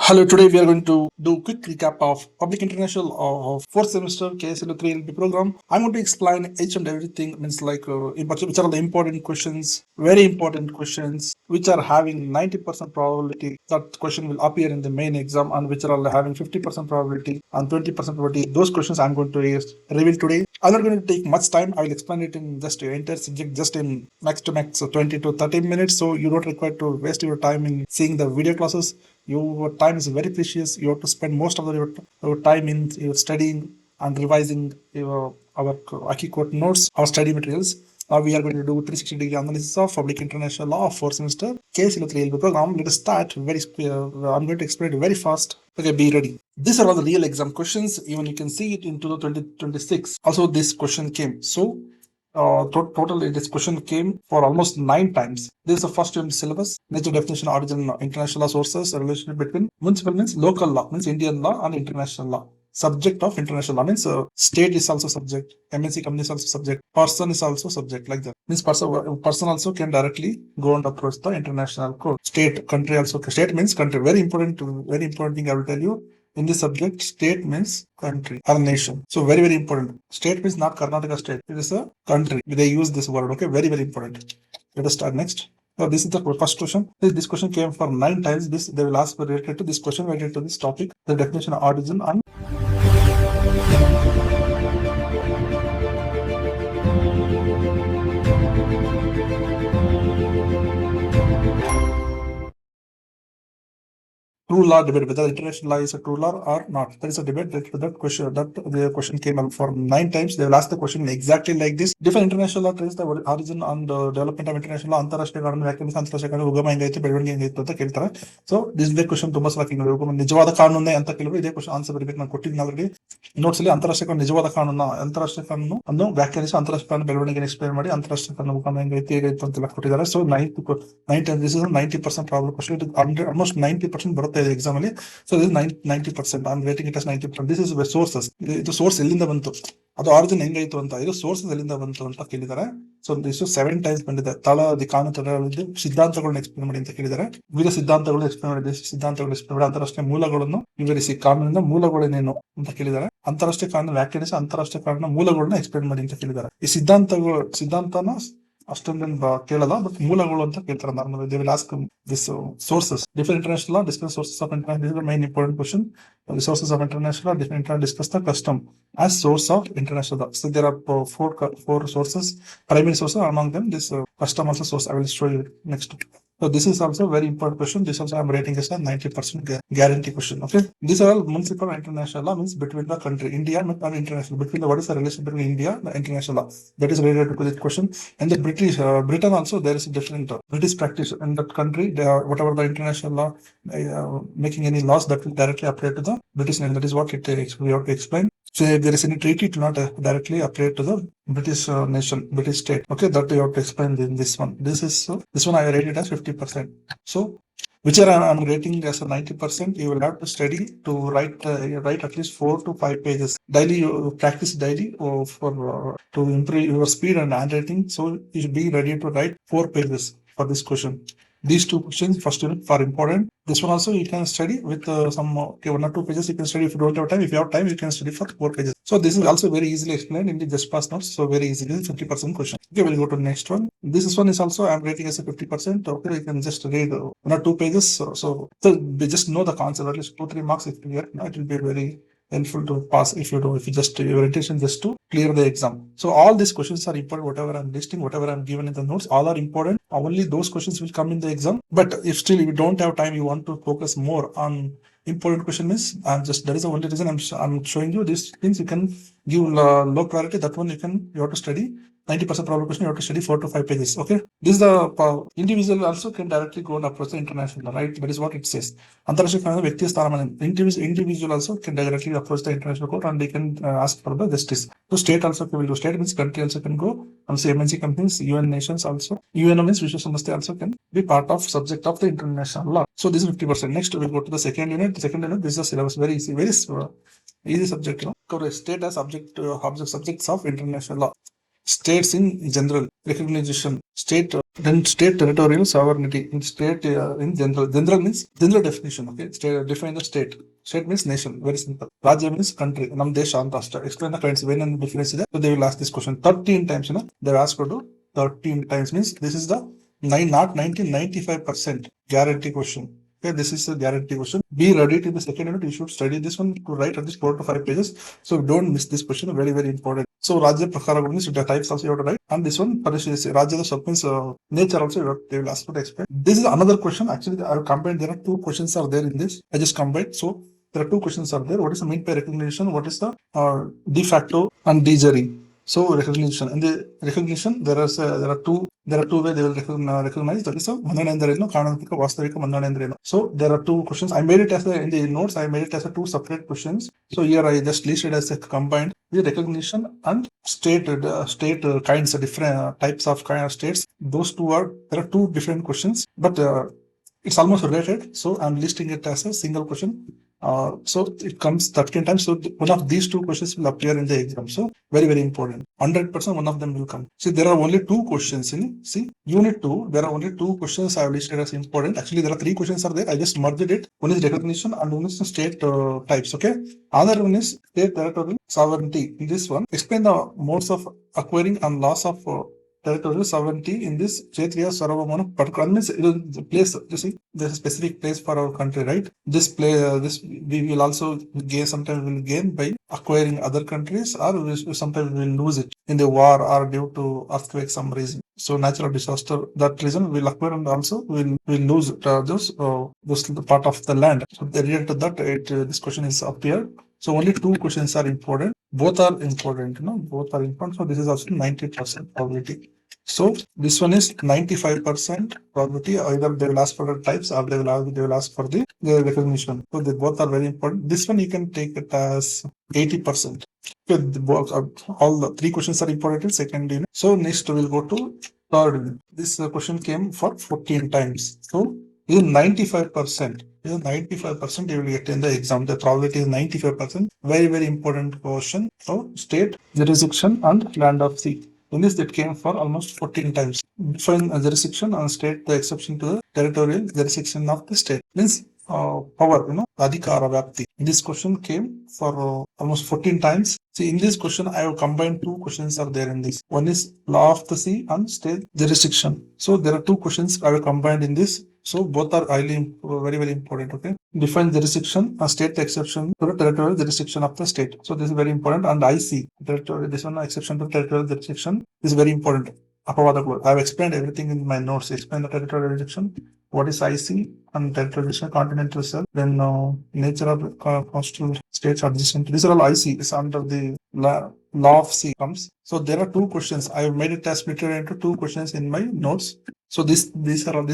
Hello, today we are going to do a quick recap of Public International of 4th semester KSLU 3LB program. I'm going to explain each and everything, means like which are the important questions, very important questions, which are having 90% probability that question will appear in the main exam, and which are having 50% probability and 20% probability. Those questions I'm going to reveal today. I'm not going to take much time. I will explain it in just the entire subject just in max 20 to 30 minutes. So you don't require to waste your time in seeing the video classes. Your time is very precious. You have to spend most of your time in your studying and revising our IQCourt notes, our study materials. Now we are going to do 360-degree analysis of Public International Law of 4th semester KSLU 3LB program. Let us start I'm going to explain it very fast. Okay, be ready. These are all the real exam questions. Even you can see it in 2026. Also, this question came. So totally, this question came for almost 9 times. This is the first in the syllabus. Nature definition, origin, international law sources, relationship between municipal means local law, means Indian law, and international law. Subject of international law means state is also subject, MNC company is also subject, person is also subject, like that. Means person also can directly go and approach the international court. State, country also. State means country. Very important thing I will tell you. In this subject, state means country or nation. So very, very important. State means not Karnataka state. It is a country. They use this word. Okay, very, very important. Let us start next. So this is the first question. This question came for 9 times. They will ask related to this question related to this topic, the definition of origin and true law debate, whether international law is a true law or not. There is a debate that the question came up for 9 times. They will ask the question exactly like this. Different international law trace the origin and development of international law. ಅಂತಾರಾಷ್ಟ್ರೀಯ ಕಾನೂನು ವ್ಯಾಖ್ಯಾನಿಸಿ ಅಂತಾರಾಷ್ಟ್ರೀಯ ಕಾನೂನು ಉಗಮ ಹೆಂಗೈತೆ ಬೆಳವಣಿಗೆ ಹೆಂಗೈತೆ ಅಂತ ಕೇಳ್ತಾರೆ. ಸೊ ದಿಸ್ ಇಸ್ ಕ್ವಶನ್ ತುಂಬಾ ಸಲ ನಿಜವಾದ ಕಾನೂನೇ ಅಂತ ಕೇಳಿದ್ರೆ ಇದೇ ಕ್ವಶನ್ ಆನ್ಸರ್ ಬರಬೇಕು. ನಾನು ಕೊಟ್ಟಿದ್ದೀನಿ ಆಲ್ರೆಡಿ ನೋಟ್ಸ್ ಅಲ್ಲಿ. ಅಂತಾರಾಷ್ಟ್ರೀಯ ಕಾನೂನು ನಿಜವಾದ ಕಾನೂನು, ಅಂತಾರಾಷ್ಟ್ರೀಯ ಕಾನೂನು ಅನ್ನು ವ್ಯಾಖ್ಯಾನಿಸಿ ಅಂತಾರಾಷ್ಟ್ರೀಯ ಕಾನೂನು ಬೆಳವಣಿಗೆ ಎಕ್ಸ್ಪ್ಲೇನ್ ಮಾಡಿ ಅಂತಾರಾಷ್ಟ್ರೀಯ ಕಾನೂನು ಉಗಮ ಹೆಂಗೈತೆ ಹೇಗೈತೆ ಅಂತೆಲ್ಲ ಕೊಟ್ಟಿದ್ದಾರೆ. So 90% problem question. ಆಲ್ಮೋಸ್ಟ್ 90% ಬರುತ್ತೆ ಎಕ್ಸಾಮ್ ಅಲ್ಲಿ. So this 90%. I am rating it as 90%. This is sources. ಇದು ಸೋರ್ಸ್ ಎಲ್ಲಿಂದ ಬಂತು, ಅದು ಆರಿಜಿನ್ ಹೆಂಗಾಯ್ತು ಅಂತ, ಇದು ಸೋರ್ಸಸ್ ಎಲ್ಲಿಂದ ಬಂತು ಅಂತ ಕೇಳಿದ್ದಾರೆ. ಸೊ ದಿಸ್ 7 ಟೈಮ್ಸ್ ಬಂದಿದೆ. ಕಾನೂನು ತಳಹದಿ ಸಿದ್ಧಾಂತಗಳನ್ನ ಎಕ್ಸ್ಪ್ಲೇನ್ ಮಾಡಿ ಅಂತ ಕೇಳಿದ್ದಾರೆ. ವಿವಿಧ ಸಿದ್ಧಾಂತಗಳು ಎಕ್ಸ್ಪ್ಲೇನ್ ಮಾಡಿ, ಸಿದ್ಧಾಂತಗಳು ಎಕ್ಸ್ಪ್ಲೇನ್ ಮಾಡಿ, ಅಂತಾರಾಷ್ಟ್ರೀಯ ಮೂಲಗಳನ್ನು ವಿವರಿಸಿ, ಕಾನೂನಿನ ಮೂಲಗಳೇನೇನು ಅಂತ ಕೇಳಿದ್ದಾರೆ. ಅಂತಾರಾಷ್ಟ್ರೀಯ ಕಾನೂನು ವ್ಯಾಖ್ಯಾನಿಸಿ ಅಂತಾರಾಷ್ಟ್ರೀಯ ಕಾನೂನಿನ ಮೂಲಗಳನ್ನ ಎಕ್ಸ್ಪ್ಲೇನ್ ಮಾಡಿ ಅಂತ ಕೇಳಿದ್ದಾರೆ. ಈ ಸಿದ್ಧಾಂತನ ಅಷ್ಟೊಂದೇನು ಕೇಳಲ್ಲ, ಬಟ್ ಮೂಲಗಳು ಅಂತ ಕೇಳ್ತಾರೆ. Normal they will ask this sources. Different international law, discuss sources of international. This is the main important question. The sources of international law, different discuss the custom as source of international law. So there are four sources, primary sources. Among them, this custom also source. I will show you next. So this is also very important question. This also I am rating as a 90% guarantee question. Okay, these are all municipal and international law, means between the country India and international. Between what is the relation between India and international law, that is related to this question. And the Britain also, there is a different British practice in that country. Whatever the international law making any laws, that will directly apply to the British nation. That is what we have to explain. So if there is any treaty, it will not directly apply to the British nation, British state. Okay, that you have to explain in this one. This one I rated as 50%. So which are I'm rating as a 90%. You will have to study to write at least 4 to 5 pages daily. You practice daily to improve your speed and handwriting. So you should be ready to write 4 pages for this question. These 2 questions first unit are important. This one also you can study with some 1 or 2 pages. You can study if you don't have time. If you have time, you can study for 4 pages. So this is also very easily explained in the just pass notes. So very easily 50% question. Okay, we'll go to the next one. This one is also I'm rating as a 50%. Okay, you can just read 1 or 2 pages. So just know the concept. At least 2-3 marks if you get. It will be very helpful to pass if you just your intention just to clear the exam. So all these questions are important. Whatever I'm listing, whatever I'm given in the notes, all are important. Only those questions will come in the exam. But if still you don't have time, you want to focus more on important question is, that is the only reason I'm showing you these things. You can give low priority. That one you have to study 90% problem question. You have to study 4 to 5 pages. Okay, this is the individual also can directly go and approach the international, right? That is what it says. ಅಂತಾರಾಷ್ಟ್ರೀಯ ಕಾನೂನು ವ್ಯಕ್ತಿಯ ಸ್ಥಾನಮಾನ. Individual also can directly approach the international court and they can ask for the justice. So state also will do. State means country also can go. And say MNC companies, UN nations also. UN means Vishwa Samastha also can be part of subject of the international law. So this is 50%. Next we'll go to the second unit. This is the syllabus. Very easy, very easy subject. Cover state as subjects of international law. states in general, recognition, then state territorial sovereignty in state in general. General means general definition. Okay, define the state. State means nation. Very simple. Rajya means country. Nam desha and rashtra. Explain the kinds when and difference is there. So they will ask this question 13 times. They ask to do 13 times. Means this is the 95% guarantee question. Okay, this is a guarantee question. Be ready to the second unit. You should study this one to write at least 4 to 5 pages. So don't miss this question. Very, very important. So Rajya Prakara means the types also you have to write. And this one, Rajya the sub means nature also they will ask you to explain. This is another question. Actually, I have combined. There are two questions are there in this. I just combined. So there are two questions are there. What is the mean by recognition? What is the de facto and de jure? So recognition. In the recognition, there are two ways they will recognize. That is Mandana Endareno, Karnataka, Vastavika, Mandana Endareno. So there are two questions. I made it as in the notes. I made it as two separate questions. So here I just listed as a combined the recognition and state kinds of different types of kind of states. Those two there are two different questions, but it's almost related. So I'm listing it as a single question. So it comes 13 times. So one of these two questions will appear in the exam. So very, very important. 100% one of them will come. See, there are only two questions in unit 2. There are only two questions I have listed as important. Actually, there are three questions are there. I just merged it. One is recognition and one is state types. Okay. Other one is state territorial sovereignty. In this one, explain the modes of acquiring and loss of territorial sovereignty in this Kshetriya Sarvabhauma particular means the place. You see, there's a specific place for our country, right? This we will also gain. Sometimes we will gain by acquiring other countries, or sometimes we will lose it in the war or due to earthquake, some reason. So natural disaster, that reason we will acquire and also we will lose those part of the land. So related to that, this question is appeared. So only two questions are important. Both are important, both are important. So this is also 90% probability. So this one is 95% probability. Either they will ask for the types or they will ask for the recognition. So they both are very important. This one you can take it as 80%. All the three questions are important. Second unit. So next we'll go to third unit. This question came for 14 times. So this is 95%. 95% you will get in the exam. The probability is 95%. Very, very important question. So state, jurisdiction and land of sea. In this, it came for almost 14 times. Define a jurisdiction and state the exception to the territorial jurisdiction of the state. Means power, adhikara vyapti. This question came for almost 14 times. See, in this question, I have combined two questions are there in this. One is law of the sea and state jurisdiction. So there are two questions I have combined in this. So both are highly very, very important. Okay. Define jurisdiction and state the exception to the territorial jurisdiction of the state. So this is very important. And IC, this one exception to territorial jurisdiction is very important. I have explained everything in my notes. Explain the territorial jurisdiction. What is IC and territorial jurisdiction, continental shelf, then nature of coastal states adjacent. These are all IC. It's under the law of sea comes. So there are two questions. I have made it as split into two questions in my notes. So these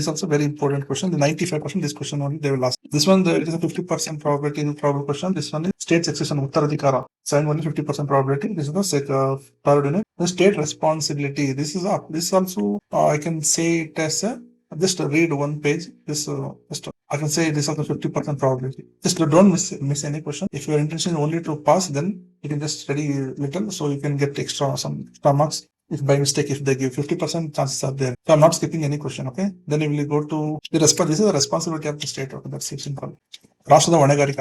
also very important question. The 95% this question only they will ask. This one it is a 50% probability probable question. This one is state succession Uttaradhikara. Second one is 50% probability. This is the third unit. The state responsibility. This is up. This also I can say it as a just read one page. I can say this is the 50% probability. Just don't miss any question. If your intention is only to pass, then you can just study little, so you can get some extra marks. If by mistake, if they give 50% chances are there. So I'm not skipping any question, okay? Then we will go to the response. This is the responsibility of the state. Okay, that's simple. ರಾಷ್ಟ್ರದ ಹೊಣೆಗಾರಿಕೆ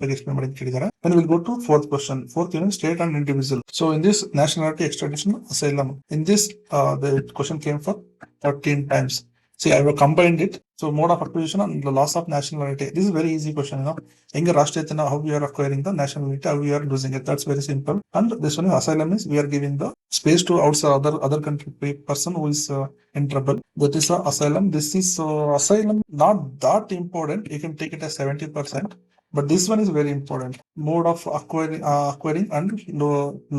ಬಗ್ಗೆ explain ಮಾಡಿ ಕೇಳಿದ್ದಾರೆ. Then we'll go to fourth question. Fourth unit, state and individual. So in this nationality, extradition, asylum. In this, the question came for 13 times. See, I have combined it. So mode of acquisition and the loss of nationality. This is very easy question, how we are acquiring the nationality, how we are losing it. That's very simple. And this one is asylum is we are giving the space to outside other country person who is in trouble. That is asylum. This is asylum, not that important. You can take it as 70%. But this one is very important. Mode of acquiring and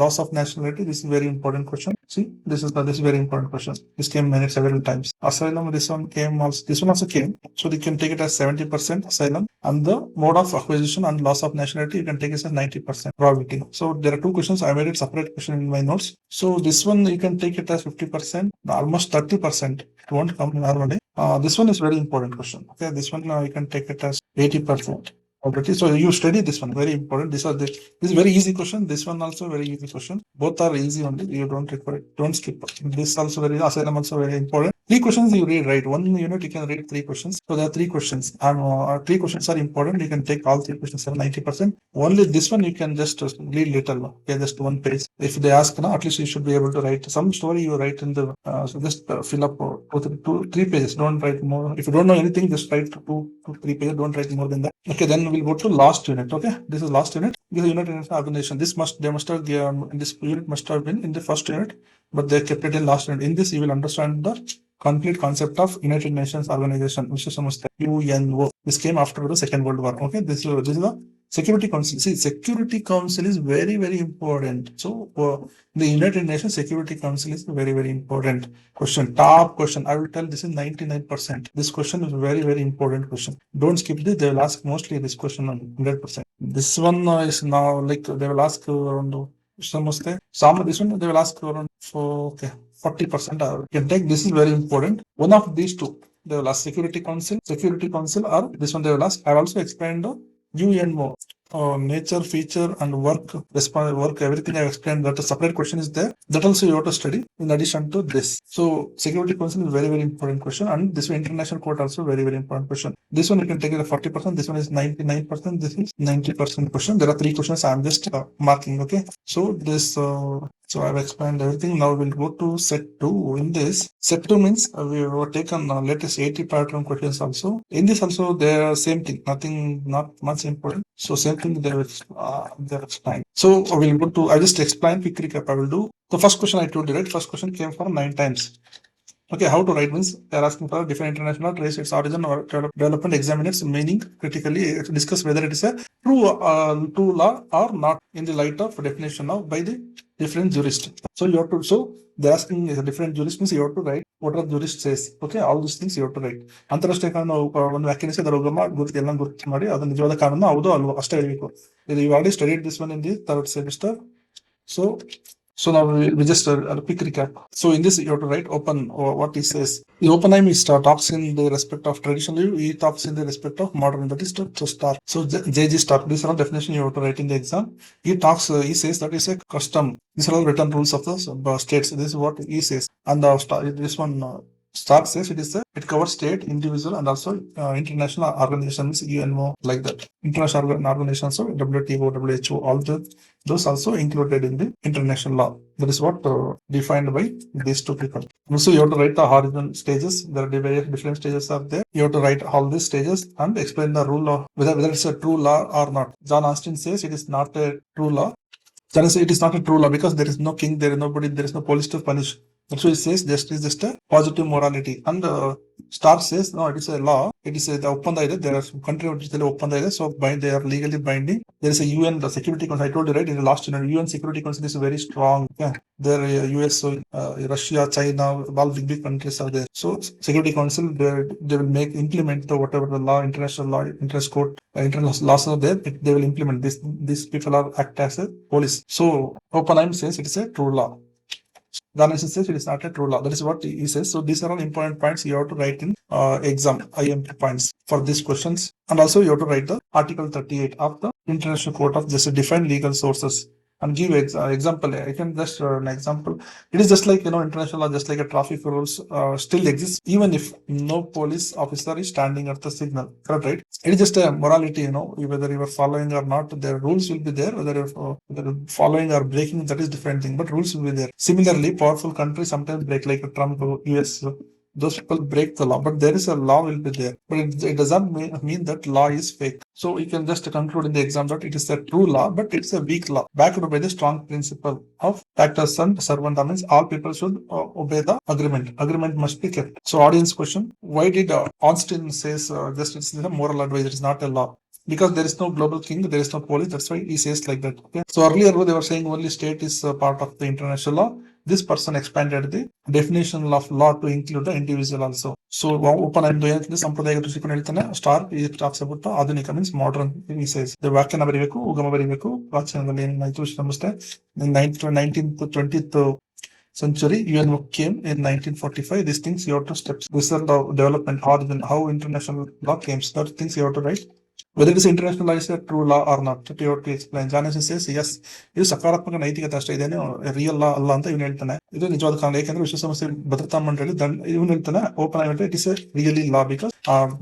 loss of nationality. This is very important question. See, this is very important question. This came many several times. Asylum, this one also came. So you can take it as 70% asylum. And the mode of acquisition and loss of nationality, you can take it as 90% probability. So there are two questions. I made it separate question in my notes. So this one you can take it as 50%, almost 30%. It won't come normally. This one is very important question. Okay, this one you can take it as 80%. Already. So you study this one, very important. This is very easy question. This one also very easy question. Both are easy only. You don't require, don't skip. This also very asylum also very important. 3 questions you read, right? 1 unit you can read 3 questions. So there are 3 questions. And 3 questions are important. You can take all 3 questions 90%. Only this one you can just read little. Okay, just 1 page. If they ask, at least you should be able to write some story. You write in the so just fill up 3 pages. Don't write more. If you don't know anything, just write 2 to 3 pages. Don't write more than that. Okay, then we'll go to last unit. Okay, this is last unit. This is unit in organization. This unit must have been in the first unit, but they kept it in last unit. In this, you will understand the complete concept of United Nations Organization, which is UNO. This came after the Second World War. Okay, this is the Security Council. See, Security Council is very, very important. So the United Nations Security Council is very, very important question. Top question. I will tell this is 99%. This question is very, very important question. Don't skip this. They will ask mostly this question on 100%. This one is now like they will ask around some this one they will ask around 40%. You can take this is very important. One of these two they will ask Security Council, or this one they will ask. I also explained the UNO. Nature, feature, and work, everything I explained. That a separate question is there. That also you have to study in addition to this. So Security Council is very, very important question, and this International Court also very, very important question. This one you can take it 40%. This one is 99%. This is 90% question. There are 3 questions. I am just marking. Okay. So this. So I've explained everything. Now we'll go to set 2. In this, set 2 means we have taken latest 80 pattern questions also. In this also, they are same thing. Nothing, not much important. So same thing they're explained. So we'll go to, I just explain quick recap I will do. The first question I told you, right? First question came for 9 times. Okay, how to write means they're asking for different international trace its origin or development, examine its meaning critically, discuss whether it is a true law or not in the light of definition of by the different jurist. So you have to, so they're asking a different jurist means you have to write what the jurist says. Okay, all these things you have to write. ಅಂತಾರಾಷ್ಟ್ರೀಯ ಕಾನೂನು ಒಂದು ವ್ಯಾಖ್ಯಾನಿಸಿದ ಎಲ್ಲ ಗುರುತು ಮಾಡಿ ಅದನ್ನು ನಿಜವಾದ ಕಾನೂನು ಹೌದು ಅಲ್ವೋ ಅಷ್ಟೇ ಹೇಳಬೇಕು. You already studied this one in the 3rd semester. So now we just a quick recap. So in this, you have to write open what he says. The Oppenheim is talks in the respect of traditional, he talks in the respect of modern, that is to Stark. So JG Stark, these are all definition you have to write in the exam. He talks, he says that is a custom. These are all written rules of the states. This is what he says. And this one, Stark says it covers state, individual, and also international organizations, UNO, like that. International organizations, so WTO, WHO, all those also included in the international law. That is what defined by these 2 people. Also, you have to write the horizon stages. There are various different stages are there. You have to write all these stages and explain the rule of whether it's a true law or not. John Austin says it is not a true law. John says it is not a true law because there is no king, there is nobody, there is no police to punish. So it says justice is just a positive morality. And Stark says no, it is a law. It is the ಒಪ್ಪಂದ ಇದೆ. There are some country which is ಒಪ್ಪಂದ ಇದೆ. So they are legally binding. There is a UN, the Security Council. I told you right in the last unit. UN Security Council is very strong. Yeah. There US, Russia, China, all big countries are there. So Security Council they will implement the whatever the law, international law, interest court, international laws are there. They will implement this. These people are act as a police. So Oppenheim says it is a true law. Ganesh says it is not a true law. That is what he says. So these are all important points you have to write in exam, IMP points for these questions. And also you have to write the Article 38 of the International Court of Justice, define legal sources and give example. I can just an example. It is just like international law, just like a traffic rules still exists even if no police officer is standing at the signal. Correct, right? It is just a morality, whether you are following or not. Their rules will be there. Whether you're following or breaking, that is different thing. But rules will be there. Similarly, powerful countries sometimes break, like Trump, US. Those people break the law, but there is a law will be there. But it doesn't mean that law is fake. So you can just conclude in the exam that it is a true law, but it's a weak law, backed by the strong principle of factors and servant. Means all people should obey the agreement. Agreement must be kept. So audience question: why did Austin says justice is a moral advice? It is not a law. Because there is no global king, there is no police. That's why he says like that. Okay. So earlier they were saying only state is part of the international law. This person expanded the definition of law to include the individual also. So Oppenheim ಸಂಪ್ರದಾಯ ದೃಷ್ಟಿಕೋನ ಹೇಳ್ತಾನೆ. Stark talks about ಆಧುನಿಕ means modern. He says the ವ್ಯಾಖ್ಯಾನ ಬರೀಬೇಕು, ಉಗಮ ಬರೀಬೇಕು. ಪ್ರಾಚೀನದಲ್ಲಿ ಏನಾಯ್ತು ನಮಸ್ತೆ 19th 20th century, UNO came in 1945. These things you have to steps. This is the development, how international law came. That things you have to write. whether it is international law is a true law or not, you have to explain. Janus says yes, ಇದು ಸಕಾರಾತ್ಮಕ ನೈತಿಕತೆ ಅಷ್ಟೇ, ಇದೇನು real ಲಾ ಅಲ್ಲ ಅಂತ ಇವನು ಹೇಳ್ತಾನೆ. ಇದು ನಿಜವಾದ ಕಾರಣ, ಯಾಕಂದ್ರೆ ವಿಶ್ವಸಂಸ್ಥೆ ಭದ್ರತಾ ಮಂಡಳಿ ಇವನು ಹೇಳ್ತಾನೆ ಓಪನ್ ಆಗಿ it is a really law because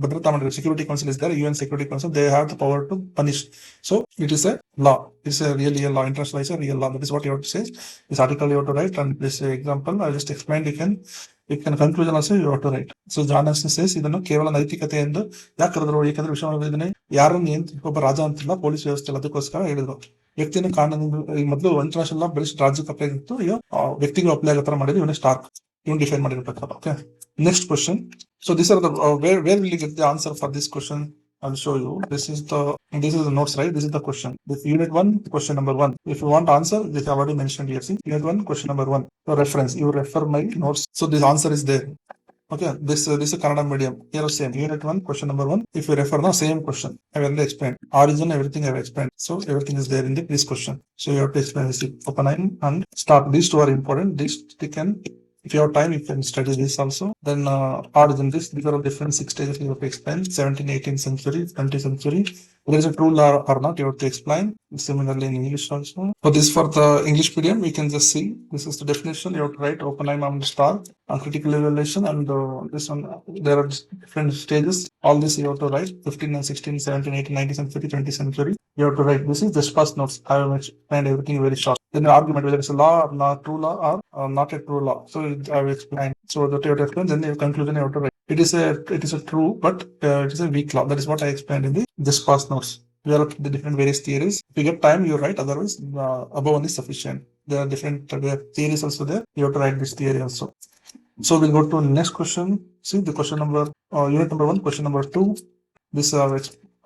ಭದ್ರತಾ ಮಂಡಳಿ security council is there, UN security council, they have the power to punish. So it is a law. It's a really a law. International is a real law. That is what you have to say. This article you have to write, and this example I just explained. You can conclusion also you have to write. So Johnson says ಇದನ್ನು ಕೇವಲ ನೈತಿಕತೆ ಎಂದು ಯಾಕೆ ಕರೆದ್ರು, ಯಾಕಂದ್ರೆ ವಿಶ್ವವಿದ್ಯಾಲಯ ಯಾರನ್ನು ಒಬ್ಬ ರಾಜ ಅಂತಿಲ್ಲ, ಪೊಲೀಸ್ ವ್ಯವಸ್ಥೆ ಇಲ್ಲ, ಅದಕ್ಕೋಸ್ಕರ ಹೇಳಿದ್ರು. ವ್ಯಕ್ತಿಯನ್ನು ಕಾನೂನು ಮೊದಲು ಇಂಟರ್ನ್ಯಾಷನಲ್ ಲಾ ಬೆಳೆಸಿ ರಾಜ್ಯಕ್ಕೆ ಅಪ್ಲೈ ಆಗಿತ್ತು, ಈಗ ವ್ಯಕ್ತಿಗೆ ಅಪ್ಲೈ ಆಗೋ ತರ ಮಾಡಿದ್ರು. ಇವನೇ ಸ್ಟಾರ್ಕ್ ಇವನು ಡಿಫೈನ್ ಮಾಡಿರ್ಬೇಕಾದ್ರೆ. Okay, next question. So these are the where will you get the answer for this question? I'll show you. This is the notes, right? This is the question. This unit 1, question number 1. If you want answer, this I already mentioned here. See, unit 1, question number 1. So reference, you refer my notes. So this answer is there. Okay, this is Kannada medium. Here are same. Unit 1, question number 1. If you refer now, same question. I will explain. Origin, everything I have explained. So everything is there in this question. So you have to explain this. Open and start. These two are important. These you can. If you have time, you can study this also. Then origin, these are all different 6 stages you have to explain. 17th, 18th century, 20th century. Whether it's a true law or not, you have to explain. Similarly in English also. For this, for the English medium, we can just see. This is the definition. You have to write open and star and critical evaluation, and this one. There are different stages. All this you have to write. 15th and 16th, 17th, 18th, 19th century, 20th century. You have to write. This is just first notes. I have explained everything very short. Then the argument, whether it's a law or not, true law or not a true law. So I will explain. So the you have to explain. Then the conclusion you have to write. It is a true, but it is a weak law. That is what I explained in the just past notes. We are the different various theories. If you get time, you write. Otherwise, above one is sufficient. There are different theories also there. You have to write this theory also. So we'll go to next question. See the question number unit number 1, question number 2. This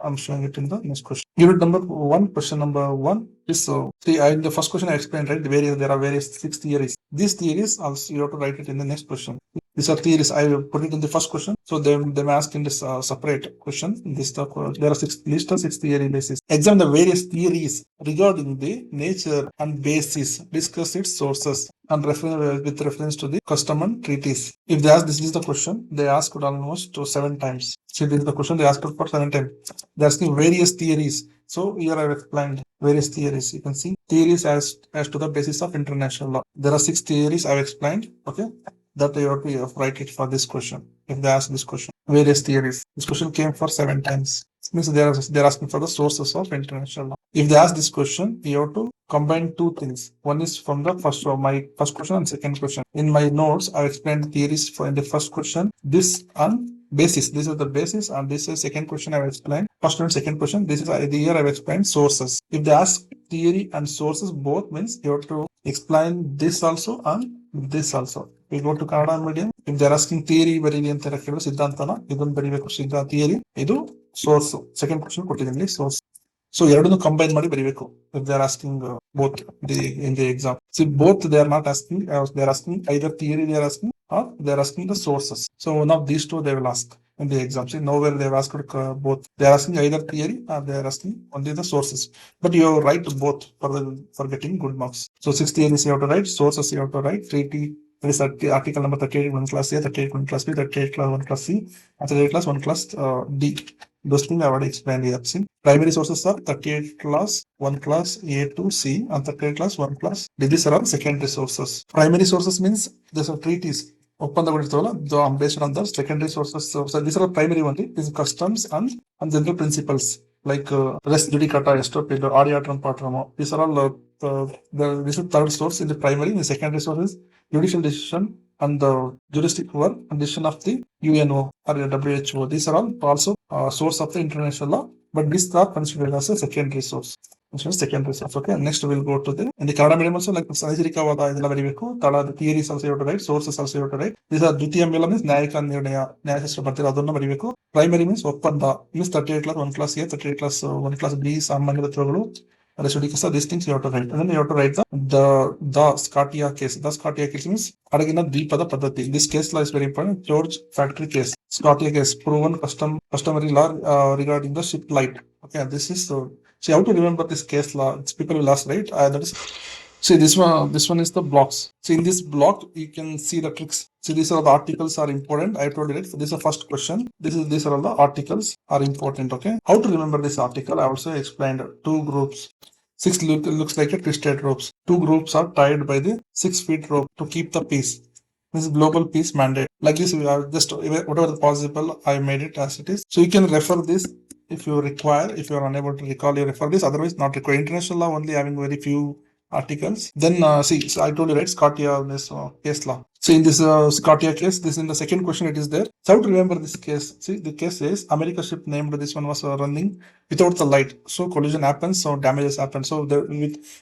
I'm showing it in the next question. Unit number 1, question number 1 is see in the first question I explained, right? There are various 6 theories. These theories also you have to write it in the next question. These are theories. I will put it in the first question. So they may ask in this separate question. There are 6 theory bases. Examine the various theories regarding the nature and basis. Discuss its sources and with reference to the custom and treaties. If they ask, this is the question. They asked almost 7 times. See, this is the question they asked for 7 times. They are asking various theories. So here I have explained various theories. You can see theories as to the basis of international law. There are 6 theories I have explained. Okay. That you have to write it for this question. If they ask this question, various theories. This question came for 7 times. Means they're asking for the sources of international law. If they ask this question, you have to combine 2 things. One is from the my first question and second question. In my notes, I explained theories for in the first question. This and basis. This is the basis, and this is second question I have explained. First and second question. This is the year I have explained sources. If they ask theory and sources both, means you have to explain this also and this also. We go to Kannada medium. If they are asking theory, ಬರೀರಿ ಅಂತ ಕೇಳಿದ್ರೆ ಸಿದ್ಧಾಂತನ ಇದನ್ನು ಬರೀಬೇಕು. ಸಿದ್ಧಾಂತ theory, ಇದು source. Second question ಕೊಟ್ಟಿದ್ದೀನಿ source. So ಎರಡನ್ನು combine ಮಾಡಿ ಬರೀಬೇಕು. If they are asking both in the exam. See, both they are not asking. They are asking either theory they are asking or they are asking the sources. So one of these 2 they will ask in the exam. See, nowhere they have asked both. They are asking either theory or they are asking only the sources. But you have to write both for getting good marks. So 6 theories you have to write, sources you have to write, treaty. There is article number 38 1 class A, 38 1 class B, 38 class 1 class C, and 38 class 1 class D. Those things I already explained here. See, primary sources are 38 class 1 class A to C and 38 class 1 class D. These are all secondary sources. Primary sources means there's a treaties. Based on the secondary sources. So these are primary only. These are customs and general principles like res judicata, estoppel, adiatum patrum. These are all this is third source in the primary. The secondary source is judicial decision and the juristic work and decision of the UNO or WHO. These are all also source of the international law, but these are considered as a secondary source. Secondary source. Okay. Next we'll go to in the Kannada medium also, like Sahijarikavada ಇದೆಲ್ಲ ಬರೀಬೇಕು. The theories also you have to write, sources also you have to write. These are ದ್ವಿತೀಯ ಮೇಲ means ನ್ಯಾಯಿಕ ನಿರ್ಣಯ, ನ್ಯಾಯಶಾಸ್ತ್ರ ಬರ್ತಿರೋ ಅದನ್ನ ಬರೀಬೇಕು. Primary means ಒಪ್ಪಂದ means 38 class 1 class A, 38 class 1 class B, ಸಾಮಾನ್ಯ ತತ್ವಗಳು, these things you have to write. And then you have to write the Scotia case. The Scotia case means Adagina Dvipada Paddhati. This case law is very important. George factory case. Scotia case, proven customary law regarding the ship light. Okay, this is so. See how to remember this case law. It's people will ask, right? That is See this one is the blocks. See in this block you can see the tricks. See these are the articles are important. I told you that. So this is the first question. These are all the articles are important. Okay. How to remember this article? I also explained two groups. Looks like a twisted ropes. Two groups are tied by the 6 feet rope to keep the peace. This is global peace mandate. Like this, we are just whatever possible. I made it as it is. So you can refer this if you require. If you are unable to recall, you refer this. Otherwise, not required. International law only having very few articles. Then see, so I told you right, Scotia this case law. So in this Scotia case, this in the second question it is there. So how to remember this case? See, the case is America ship named this one was running without the light. So collision happens, so damages happen. So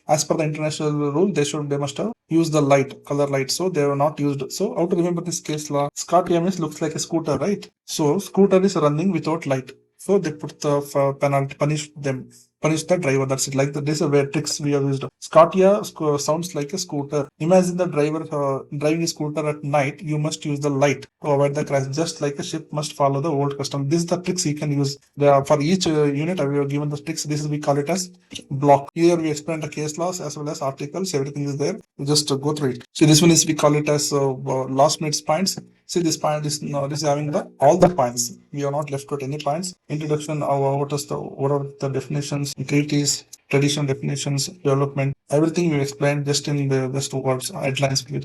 as per the international rule, they must have used the light, color light. So they were not used. So how to remember this case law? Scotia means looks like a scooter, right? So scooter is running without light. So they put the penalty, punish the driver. That's it. Like this is where tricks we have used. Scotia sounds like a scooter. Imagine the driver driving a scooter at night. You must use the light to avoid the crash. Just like a ship must follow the old custom. This is the tricks you can use. For each unit, we have given the tricks. This is we call it as block. Here we explain the case laws as well as articles. Everything is there. You just go through it. So this one is we call it as last minute points. See this point is this is having all the points. We are not left with any points. Introduction, what are the definitions, treaties, traditional definitions, development, everything we explained just in the just words, headlines. We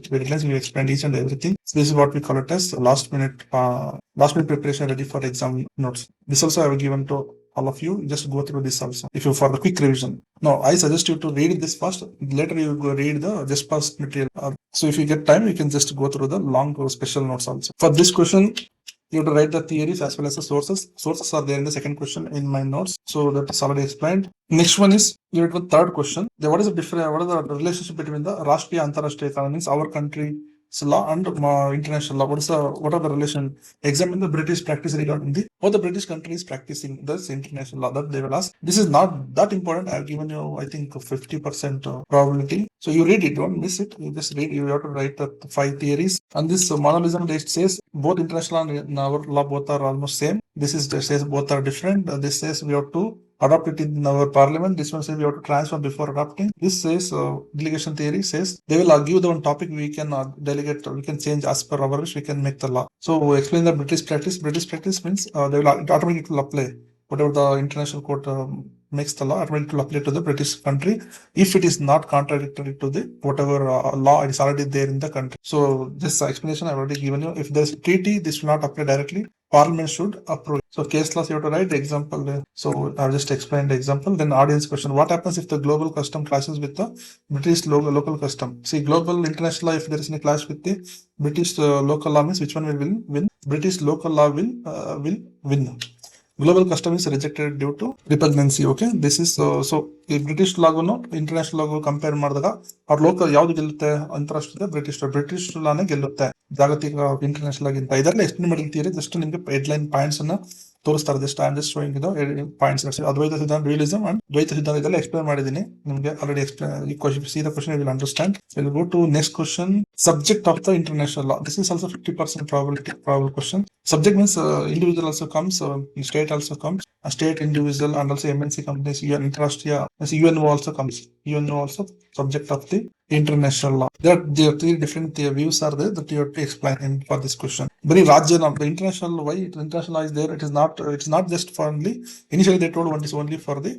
explained each and everything. So this is what we call it as last minute preparation ready for exam notes. This also I have given to all of you. Just go through this also if you for the quick revision. No, I suggest you to read this first. Later you go read the just past material. So if you get time, you can just go through the long special notes also. For this question, you have to write the theories as well as the sources. Sources are there in the second question in my notes. So that is already explained. Next one is you have the third question. What is the difference? What is the relationship between the Rashtriya Antarashtriya economies, our country law and international law? What are the relation? Examine the British practice regarding what the British country is practicing this international law that they will ask. This is not that important. I have given you I think 50% probability. So you read it, don't miss it. You just read. You have to write the 5 theories. And this monolism it says both international and our law both are almost same. This is says both are different. This says we have to adopt it in our parliament. This one says we have to transfer before adopting. This says delegation theory says they will give the one topic we can delegate, we can change as per our wish, we can make the law. So explain the British practice. British practice means they will automatically apply whatever the international court makes the law, automatically apply to the British country if it is not contradictory to the whatever law is already there in the country. So this explanation I've already given you. If there's a treaty, this will not apply directly. Parliament should approve. So case laws you have to write the example. So I've just explained the example. Then audience question: what happens if the global custom clashes with the British local custom? See, global international law, if there is any clash with the British local law, means which one will win? British local law will win. Global custom is rejected due to repugnancy. Okay, this is so British law international law compare ಮಾಡಿದಾಗ ಅವ್ರ local ಯಾವ್ದು ಗೆಲ್ಲುತ್ತೆ ಅಂತಾರಾಷ್ಟ್ರೀಯ British ಲಾನೇ ಗೆಲ್ಲುತ್ತೆ ಜಾಗತಿಕ international ಆಗಿಂತ. ಇದರಲ್ಲಿ ಎಷ್ಟು ಮಾಡಿರ್ತೀರಿ just ನಿಮ್ಗೆ ಹೆಡ್ಲೈನ್ ಪಾಯಿಂಟ್ಸ್ ಅನ್ನ ತೋರಿಸ್ತಾರೆ. Just I am just showing points. Advaita ಸಿದ್ಧಾಂತ ರಿಯಲಿಸಮ್ ಅಂಡ್ ದ್ವೈತ ಸಿದ್ಧಾಂತ ಇದೆಲ್ಲ ಎಕ್ಸ್ಪ್ಲೇನ್ ಮಾಡಿದ್ದೀನಿ ನಿಮಗೆ already. See the question will understand. Will go to next question. Subject of the international law. This is also 50% probable question. Subject means individual also comes, state also comes, a state, individual, and also MNC companies, Antarashtriya, UNO also comes. UNO also subject of the international law. There are 3 different views are there that you have to explain for this question. Very Rajya law, the international why international law is there. It is not just for only. Initially they told one is only for the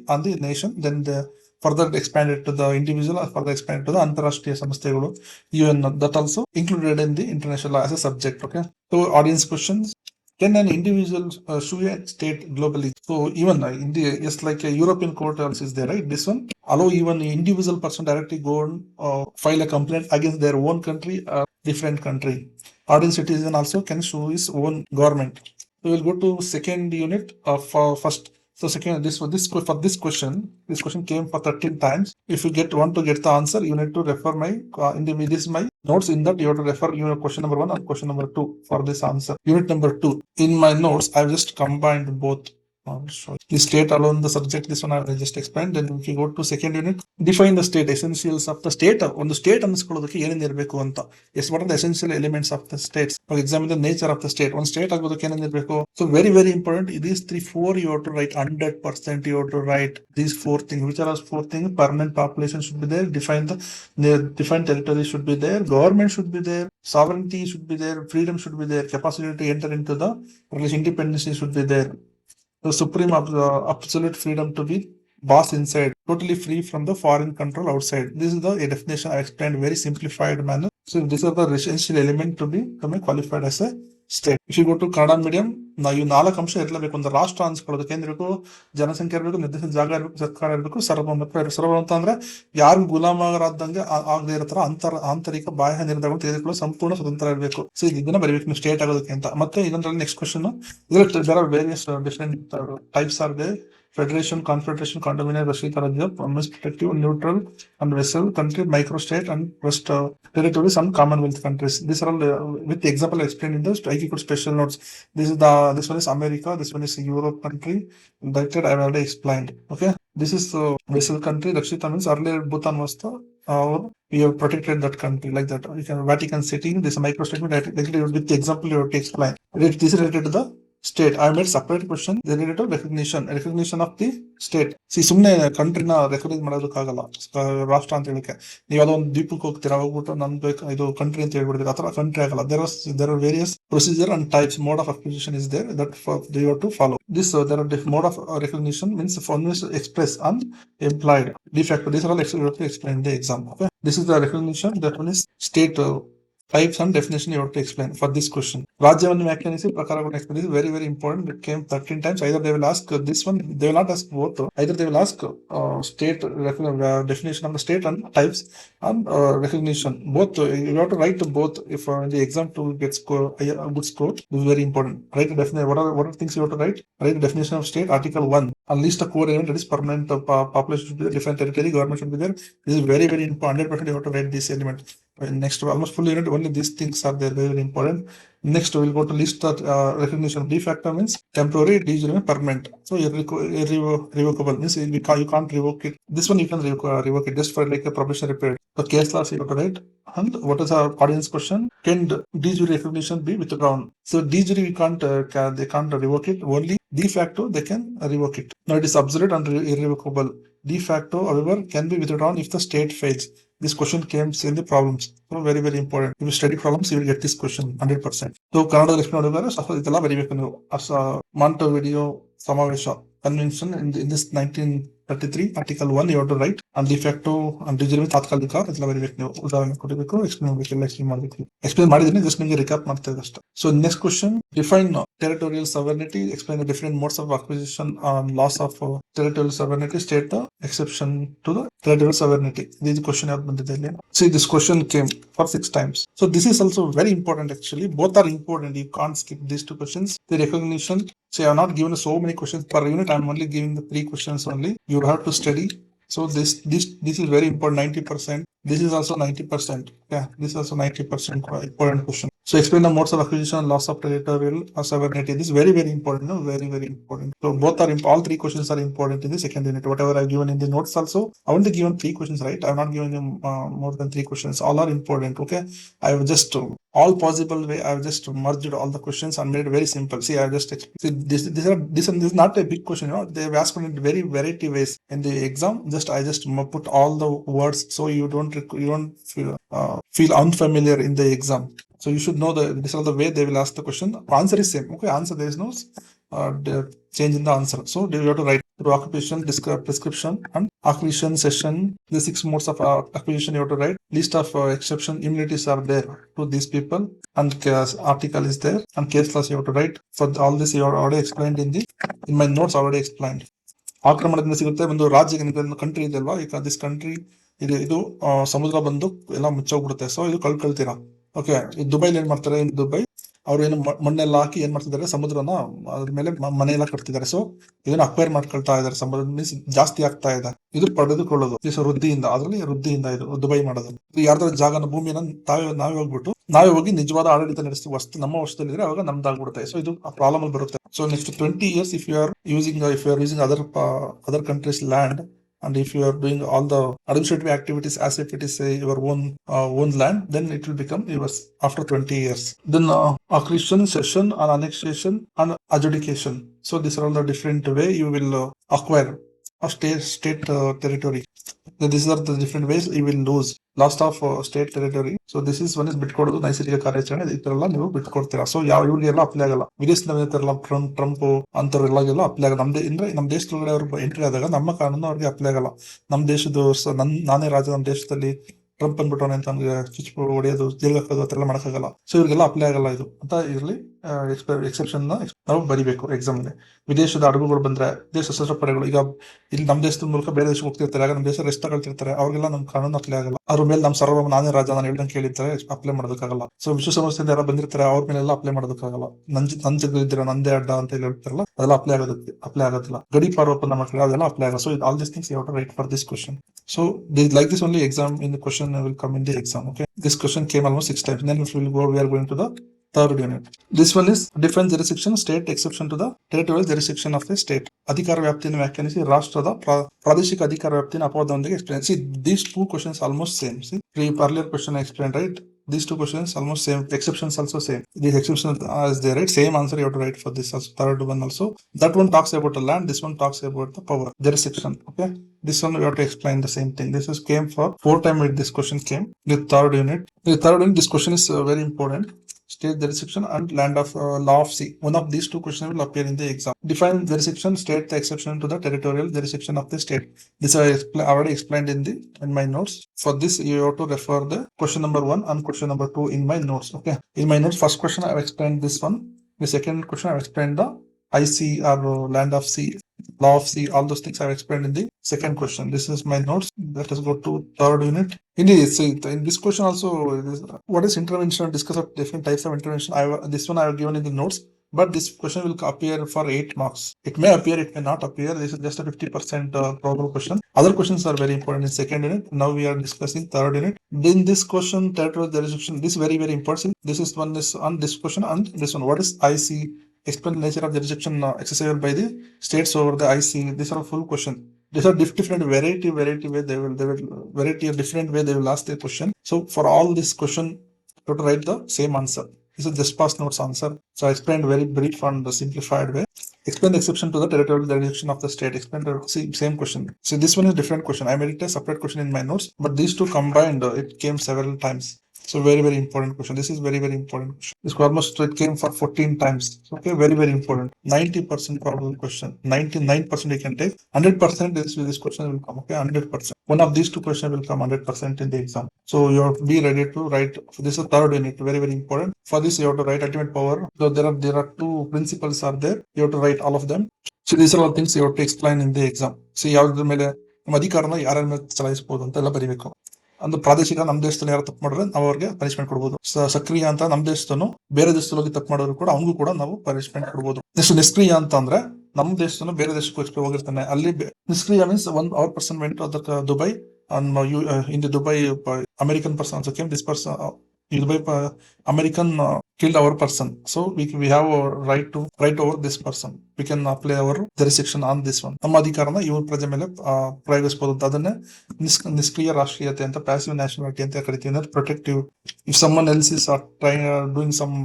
nation. Then the further expanded to the individual, or further expanded to the Antarashtriya Samasthaಗಳು, UN, that also included in the international law as a subject. Okay. So audience questions. Can an individual sue a state globally? So even in the just like a European court also is there, right? This one allow even an individual person directly go and file a complaint against their own country or different country. Audience citizen also can sue his own government. So we'll go to second unit of first. So second, this question came for 13 times. If you want to get the answer, you need to refer this is my notes. In that you have to refer question number 1 and question number 2 for this answer. Unit number 2. In my notes, I've just combined both The state alone the subject, this one I will just explain. Then if you go to second unit, define the state, essentials of the state. ಒಂದು state ಅನ್ನಿಸ್ಕೊಳ್ಳೋದಕ್ಕೆ ಏನೇನು ಇರಬೇಕು ಅಂತ, ಎಷ್ಟು what are the essential elements of the States. For example the nature of the state, ಒಂದು state ಆಗೋದಕ್ಕೆ ಏನೇನು ಇರಬೇಕು. So very very important. These 3-4 you have to write 100%. You have to write these 4 things. Which are those 4 things? Permanent population should be there. Defined territory should be there. Government should be there. Sovereignty should be there. Freedom should be there. Capacity to enter into the relation, independence should be there. The supreme absolute freedom to be boss inside, totally free from the foreign control outside. This is the definition I explained very simplified manner. So these are the essential element to be qualified as a state. If you go to Kannada medium, ನಾವು ಇವು 4 ಅಂಶ ಇರಲೇಬೇಕು. ಒಂದು ರಾಷ್ಟ್ರ ಅನ್ಸ್ಕೊಳ್ಳೋದಕ್ಕೆ ಏನಿರಬೇಕು, ಜನಸಂಖ್ಯೆ ಇರಬೇಕು, ನಿರ್ದೇಶನ ಜಾಗ ಇರಬೇಕು, ಸರ್ಕಾರ ಇರಬೇಕು, ಸಾರ್ವಭೌಮತ್ವ ಇರಬೇಕು. ಸಾರ್ವಭೌಮತ್ವ ಅಂದ್ರೆ ಯಾರು ಗುಲಾಮರಾದಂಗೆ ಆಗದೆ ಇರೋ ತರ ಆಂತರಿಕ ಬಾಹ್ಯ ನಿರ್ಧಾರಗಳು ತೆಗೆದುಕೊಳ್ಳೋ ಸಂಪೂರ್ಣ ಸ್ವತಂತ್ರ ಇರಬೇಕು. ಸೊ ಇದನ್ನ ಬರೀಬೇಕು ನೀವು ಸ್ಟೇಟ್ ಆಗೋದಕ್ಕೆ ಅಂತ. ಮತ್ತೆ ಇದರಲ್ಲಿ ನೆಕ್ಸ್ಟ್ ಕ್ವಶನ್, ಇದರ various different types are they. Federation, Confederation, Condominium, Rashid Rajya, Protective, Neutral, and Vessel Country, Microstate, and West Territories, and Commonwealth countries. These are all with the example explained in the IQCourt special notes. This one is America, this one is Europe country. That I have already explained. Okay, this is Vessel country. Rashid means earlier Bhutan was the we have protected that country like that. You can Vatican City. This microstate with the example you have to explain. This is related to the state. I made separate question related to recognition of the state. See, ಸುಮ್ಮನೆ ಕಂಟ್ರಿನ recognise ಮಾಡೋದಕ್ಕಾಗಲ್ಲ ರಾಷ್ಟ್ರ ಅಂತ ಹೇಳಕ್ಕೆ. ನೀವು ಯಾವುದೋ ಒಂದು ದ್ವೀಪಕ್ಕೆ ಹೋಗ್ತೀರಾ, ಹೋಗ್ಬಿಟ್ಟು ನನ್ ಬೇಕು ಇದು ಕಂಟ್ರಿ ಅಂತ ಹೇಳ್ಬಿಡ್ತೀರಾ, ಆತರ ಕಂಟ್ರಿ ಆಗಲ್ಲ. there are various procedure and types. Mode of acquisition is there that you have to follow. This there are mode of recognition means one is express and implied, de facto. These are all explained in the exam. Okay, this is the recognition. That one is state types and definition you have to explain for this question. ರಾಜ್ಯವನ್ನು ವ್ಯಾಖ್ಯಾನಿಸಿ ಪ್ರಕಾರಗಳನ್ನು explain. This is very very important. It came 13 times. Either they will ask this one, they will not ask both. Either they will ask state definition of the state and types and recognition. Both you have to write both. If in the exam to get a good score, this is very important. Write the definition. What are things you have to write? Write the definition of state. Article 1. And list a core element, that is permanent population should be there. Defined territory, government should be there. This is very very important. 100% you have to write this element. Next almost full unit, only these things are there, very, very important. Next we'll go to list that recognition. De facto means temporary, de jure permanent. So irrevocable means you can't revoke it. This one you can revoke it just for like a probationary period. So case laws you have to write. And what is our audience question? Can de jure recognition be withdrawn? So de jure they can't revoke it. Only de facto they can revoke it. Now it is absolute and irrevocable. De facto, however, can be withdrawn if the state fails. This question came in the problems. So very very important. If you study problems, you will get this question 100%. So Kannada explain ಮಾಡಿದ್ದಾರೆ. So ಇದೆಲ್ಲ ಬರೀಬೇಕು ನೀವು. Montevideo ಸಮಾವೇಶ convention in this 1933 article 1 you have to write. And de facto and de jure ತಾತ್ಕಾಲಿಕ ಇದೆಲ್ಲ ಬರೀಬೇಕು ನೀವು. ಉದಾಹರಣೆ ಕೊಡಬೇಕು, ಎಕ್ಸ್ಪ್ಲೇನ್ ಮಾಡಬೇಕು, ಎಲ್ಲ ಎಕ್ಸ್ಪ್ಲೇನ್ ಮಾಡಬೇಕು. ಎಕ್ಸ್ಪ್ಲೇನ್ ಮಾಡಿದ್ದೀನಿ, ಜಸ್ಟ್ ನಿಮಗೆ ರಿಕ್ಯಾಪ್ ಮಾಡ್ತಾ ಇದ್ದೆ ಅಷ್ಟೇ. So next question, define territorial sovereignty. Explain the different modes of acquisition and loss of territorial sovereignty. State the exception to the territorial sovereignty. This question ಯಾವ್ದು ಬಂದಿದೆ ಇಲ್ಲಿ. See, this question came for 6 times. So this is also very important actually. Both are important. You can't skip these 2 questions. The recognition. So I have not given so many questions per unit. I am only giving the 3 questions only. You have to study. So this is very important. 90%. This is also 90%. Yeah, this is also 90% important question. So explain the modes of acquisition and loss of territorial sovereignty. This is very very important. No, very very important. So both are all 3 questions are important in the second unit. Whatever I have given in the notes also, I only given 3 questions, right? I have not given them more than 3 questions. All are important. Okay, I have just all possible way I have just merged all the questions and made it very simple. See, I have just see, this is not a big question. You know, they have asked it very variety ways in the exam. I just put all the words so you don't feel unfamiliar in the exam. So you should know this is the way they will ask the question. Answer is same. Okay, answer there is no change in the answer. So you have to write through occupation, prescription, and acquisition session. The 6 modes of acquisition you have to write. List of exception immunities are there to these people, and article is there, and case laws you have to write. For all this you have already explained in my notes already explained. ಆಕ್ರಮಣದಿಂದ ಸಿಗುತ್ತೆ ಒಂದು ರಾಜ್ಯಕ್ಕೆ country ಇದೆ ಅಲ್ವಾ, ಈಗ this country ಇದು ಸಮುದ್ರ ಬಂದು ಎಲ್ಲ ಮುಚ್ಚೋಗ್ಬಿಡುತ್ತೆ. ಸೊ ಇದು ಕಳ್ಕೊಳ್ತೀರಾ. ಓಕೆ, ದುಬೈಲಿ ಏನ್ ಮಾಡ್ತಾರೆ, ದುಬೈ ಅವ್ರು ಏನು ಮಣ್ಣೆಲ್ಲ ಹಾಕಿ ಏನ್ ಮಾಡ್ತಿದ್ದಾರೆ, ಸಮುದ್ರನ ಅದ್ರ ಮೇಲೆ ಮನೆ ಎಲ್ಲ ಕಟ್ತಿದ್ದಾರೆ. ಸೊ ಇದನ್ನ ಅಕ್ವೈರ್ ಮಾಡ್ಕೊಳ್ತಾ ಇದಾರೆ. ಸಮುದ್ರ ಮೀನ್ಸ್ ಜಾಸ್ತಿ ಆಗ್ತಾ ಇದೆ. ಇದು ಪಡೆದುಕೊಳ್ಳೋದು ವೃದ್ಧಿಯಿಂದ, ಅದ್ರಲ್ಲಿ ವೃದ್ಧಿಯಿಂದ ಇದು ದುಬೈ ಮಾಡೋದು. ಯಾರ್ದಾರ ಜಾಗನ ಭೂಮಿಯನ್ನ ನಾವೇ ಹೋಗ್ಬಿಟ್ಟು ನಾವೇ ಹೋಗಿ ನಿಜವಾದ ಆಡಳಿತ ನಡೆಸಿ ವಸ್ತು ನಮ್ಮ ವಶದಲ್ಲಿದ್ರೆ ಅವಾಗ ನಮ್ದಾಗ್ಬಿಡುತ್ತೆ. ಸೊ ಇದು ಪ್ರಾಬ್ಲಮ್ ಅಲ್ಲಿ ಬರುತ್ತೆ. So next 20 years if you are using other countries land, and if you are doing all the administrative activities as if it is your own land, then it will become yours after 20 years. Then accretion, cession, and annexation, and adjudication. So these are all the different way you will acquire a state territory. So these are the different ways you will lose last of state territory. So this is one is ಬಿಟ್ಕೊಡೋದು ನೈಸರ್ಗಿಕ ಕಾರ್ಯಾಚರಣೆ. ಈ ತರ ಎಲ್ಲ ನೀವು ಬಿಟ್ಕೊಡ್ತೀರಾ. So ಇವ್ರಿಗೆಲ್ಲ apply ಆಗಲ್ಲ. ವಿದೇಶದಲ್ಲಿರ್ತಾರಲ್ಲ Trump ಅಂತವ್ರಿಗೆಲ್ಲ apply ಆಗಲ್ಲ. ನಮ್ ದೇಶದೊಳಗಡೆ ಅವ್ರು ಎಂಟ್ರಿ ಆದಾಗ ನಮ್ಮ ಕಾನೂನು ಅವ್ರಿಗೆ ಅಪ್ಲೈ ಆಗಲ್ಲ. ನಮ್ ದೇಶದ ನಾನೇ ರಾಜ, ನಮ್ಮ ದೇಶದಲ್ಲಿ ಟ್ರಂಪ್ ಅಂದ್ಬಿಟ್ಟವನೆ ಅಂತ ನಮ್ಗೆ ಚುಚ್ಚು ಹೊಡೆಯೋದು, ಜೈಲ್ ಹಾಕೋದು ಆ ತರ ಎಲ್ಲ ಮಾಡಕ್ಕಾಗಲ್ಲ. ಸೊ ಇವ್ರಿಗೆಲ್ಲ ಅಪ್ಲೈ ಆಗಲ್ಲ ಇದು ಅಂತ ಇರ್ಲಿ. ಎಕ್ಸೆಪ್ಷನ್ ನಾವು ಬರಿಬೇಕು ಎಕ್ಸಾಮ್ ಅಲ್ಲಿ. ವಿದೇಶದ ಹಡಗುಗಳು ಬಂದ್ರೆ, ದೇಶ ಸಶಸ್ತ್ರ ಪಡೆಗಳು ಈಗ ಇಲ್ಲಿ ನಮ್ಮ ದೇಶದ ಮೂಲಕ ಬೇರೆ ದೇಶಕ್ಕೆ ಹೋಗ್ತಿರ್ತಾರೆ, ಆಗ ನಮ್ಮ ದೇಶ ರೆಸ್ಟ್ ತಗೊಳ್ತಿರ್ತಾರೆ, ಅವ್ರಿಗೆಲ್ಲ ನಮ್ ಕಾನೂನು ಅಪ್ಲೈ ಆಗಲ್ಲ. ಅವ್ರ ಮೇಲೆ ನಮ್ ಸರ್ವ ನಾನೇ ರಾಜ ನಾನು ಹೇಳ್ದಂಗೆ ಕೇಳಿರ್ತಾರೆ, ಅಪ್ಲೈ ಮಾಡೋದಕ್ಕಾಗಲ್ಲ. ಸೊ ವಿಶ್ವಸಂಸ್ಥೆಯಿಂದ ಯಾರು ಬಂದಿರ್ತಾರೆ ಅವ್ರ ಮೇಲೆಲ್ಲ ಅಪ್ಲೈ ಮಾಡೋದಕ್ಕಾಗಲ್ಲ. ನನ್ ಜಗದಿದ್ದೀರ ನಂದೇ ಅಡ್ಡ ಅಂತ ಹೇಳ್ತಾರಲ್ಲ, ಅದೆಲ್ಲ ಅಪ್ಲೈ ಆಗೋದಿಲ್ಲ. ಗಡಿ ಪಾರು ಒಪ್ಪಂದ ಮಾಡ್ತಾರೆ, ಅದೆಲ್ಲ ಅಪ್ಲೈ ಆಗಲ್ಲ. So all this things you have to write for this question. So like this only exam in the question will come in the exam. Okay, this question came almost 6 times. Then we are going to the third unit. This one is defense jurisdiction, state exception to the territorial jurisdiction of the state. ಅಧಿಕಾರ ವ್ಯಾಪ್ತಿಯನ್ನು ವ್ಯಾಖ್ಯಾನಿಸಿ ರಾಷ್ಟ್ರದ ಪ್ರಾದೇಶಿಕ ಅಧಿಕಾರ ವ್ಯಾಪ್ತಿಯನ್ನು ಅಪವಾದದೊಂದಿಗೆ explain. See, these two questions almost same. See, earlier question I explained, right? These two questions almost same. Exceptions also same. These exceptions is there, right? Same answer you have to write for this also. Third one also. That one talks about the land. This one talks about the power jurisdiction. Okay. This one we have to explain the same thing. This is came for 4 times. This question came. The third unit. This question is very important. State jurisdiction and land of law of sea. One of these two questions will appear in the exam. Define jurisdiction, state the exception to the territorial jurisdiction of the state. This I already explained in my notes. For this, you have to refer the question number 1 and question number 2 in my notes. Okay. In my notes, first question I have explained this one. The second question I have explained the IC or land of sea, law of sea, all those things I have explained in the second question. This is my notes. Let us go to third unit. In this question also, what is intervention? Discuss of different types of intervention. This one I have given in the notes, but this question will appear for 8 marks. It may appear, it may not appear. This is just a 50% probable question. Other questions are very important in second unit. Now we are discussing third unit. In this question, territorial jurisdiction, this is very, very important. This is one is on this question and this one. What is IC? Explain the nature of jurisdiction exercised by the states over the IC. These are full question. These are different variety way they will variety of different way they will ask the question. So for all this question, you have to write the same answer. This is just past notes answer. So I explained very brief and the simplified way. Explain the exception to the territorial jurisdiction of the state. Explain the same question. So this one is different question. I made it a separate question in my notes, but these two combined, it came several times. So very, very important question. This is very, very important question. This almost it came for 14 times. Okay, very, very important. 90% probable question. 99% you can take. 100% this question will come. Okay, 100%. One of these two questions will come 100% in the exam. So you have to be ready to write. This is third unit. Very, very important. For this you have to write ultimate power. So there are two principles are there. You have to write all of them. So these are all things you have to explain in the exam. See ಯಾವ್ದ್ರ ಮೇಲೆ ನಮ್ಮ ಅಧಿಕಾರನ ಯಾರ ಮೇಲೆ ಚಲಾಯಿಸಬಹುದು ಅಂತ ಎಲ್ಲ ಬರೀಬೇಕು. ಒಂದು ಪ್ರಾದೇಶಿಕ ನಮ್ಮ ದೇಶದಲ್ಲಿ ಯಾರು ತಪ್ಪು ಮಾಡಿದ್ರೆ ನಾವು ಅವ್ರಿಗೆ ಪನಿಷ್ಮೆಂಟ್ ಕೊಡ್ಬೋದು. ಸಕ್ರಿಯ ಅಂತ ನಮ್ಮ ದೇಶದನು ಬೇರೆ ದೇಶದಲ್ಲಿ ಹೋಗಿ ತಪ್ಪು ಮಾಡೋರು ಕೂಡ ಅವ್ನಿಗೂ ಕೂಡ ನಾವು ಪನಿಷ್ಮೆಂಟ್ ಕೊಡ್ಬೋದು. ನಿಷ್ಕ್ರಿಯ ಅಂತ ಅಂದ್ರೆ ನಮ್ಮ ದೇಶದನು ಬೇರೆ ದೇಶಕ್ಕೆ ಹೋಗಿರ್ತಾನೆ, ಅಲ್ಲಿ ನಿಷ್ಕ್ರಿಯ ಮೀನ್ಸ್ ಅವರ್ ಪರ್ಸನ್ ವೆಂಟ್ ಅದಕ್ಕೆ Dubai in the Dubai American person also came. This person Dubai American killed our person, so we have a right over this person. We can apply our jurisdiction on this one. ನಮ್ಮ ಅಧಿಕಾರನ ಇವ್ರ ಪ್ರಜೆ ಮೇಲೆ ಪ್ರಯೋಗಿಸಬಹುದು ಅಂತ ಅದನ್ನೇ ನಿಷ್ಕ್ರಿಯ ರಾಷ್ಟ್ರೀಯತೆ ಅಂತ, passive nationality ಅಂತ ಕರಿತೀವಿ. ಅಂದ್ರೆ protective. If someone else is doing some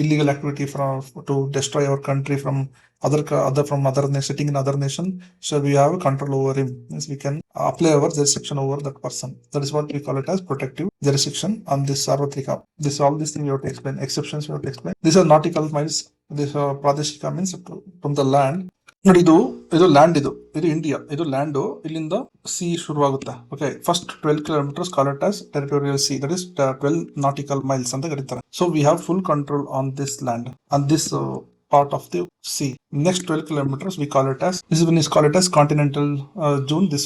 illegal activity to destroy our country from other sitting in other nation, so we have control over him. Means we can apply our jurisdiction over that person. That is what we call it as protective jurisdiction on this sarvatrika. All these things you have to explain. Exceptions you have to explain. These are nautical miles. This pradeshika means from the land. ನೋಡಿ ಇದು land, ಇದು India, ಇದು land. ಇಲ್ಲಿಂದ C ಶುರುವಾಗುತ್ತೆ. Okay, first 12 kilometers call it as territorial C. That is 12 nautical miles ಅಂತ ಕರೀತಾರೆ. So we have full control on this land, on this part of the sea. Next 12 kilometers we call it as, this one is called it as continental zone. This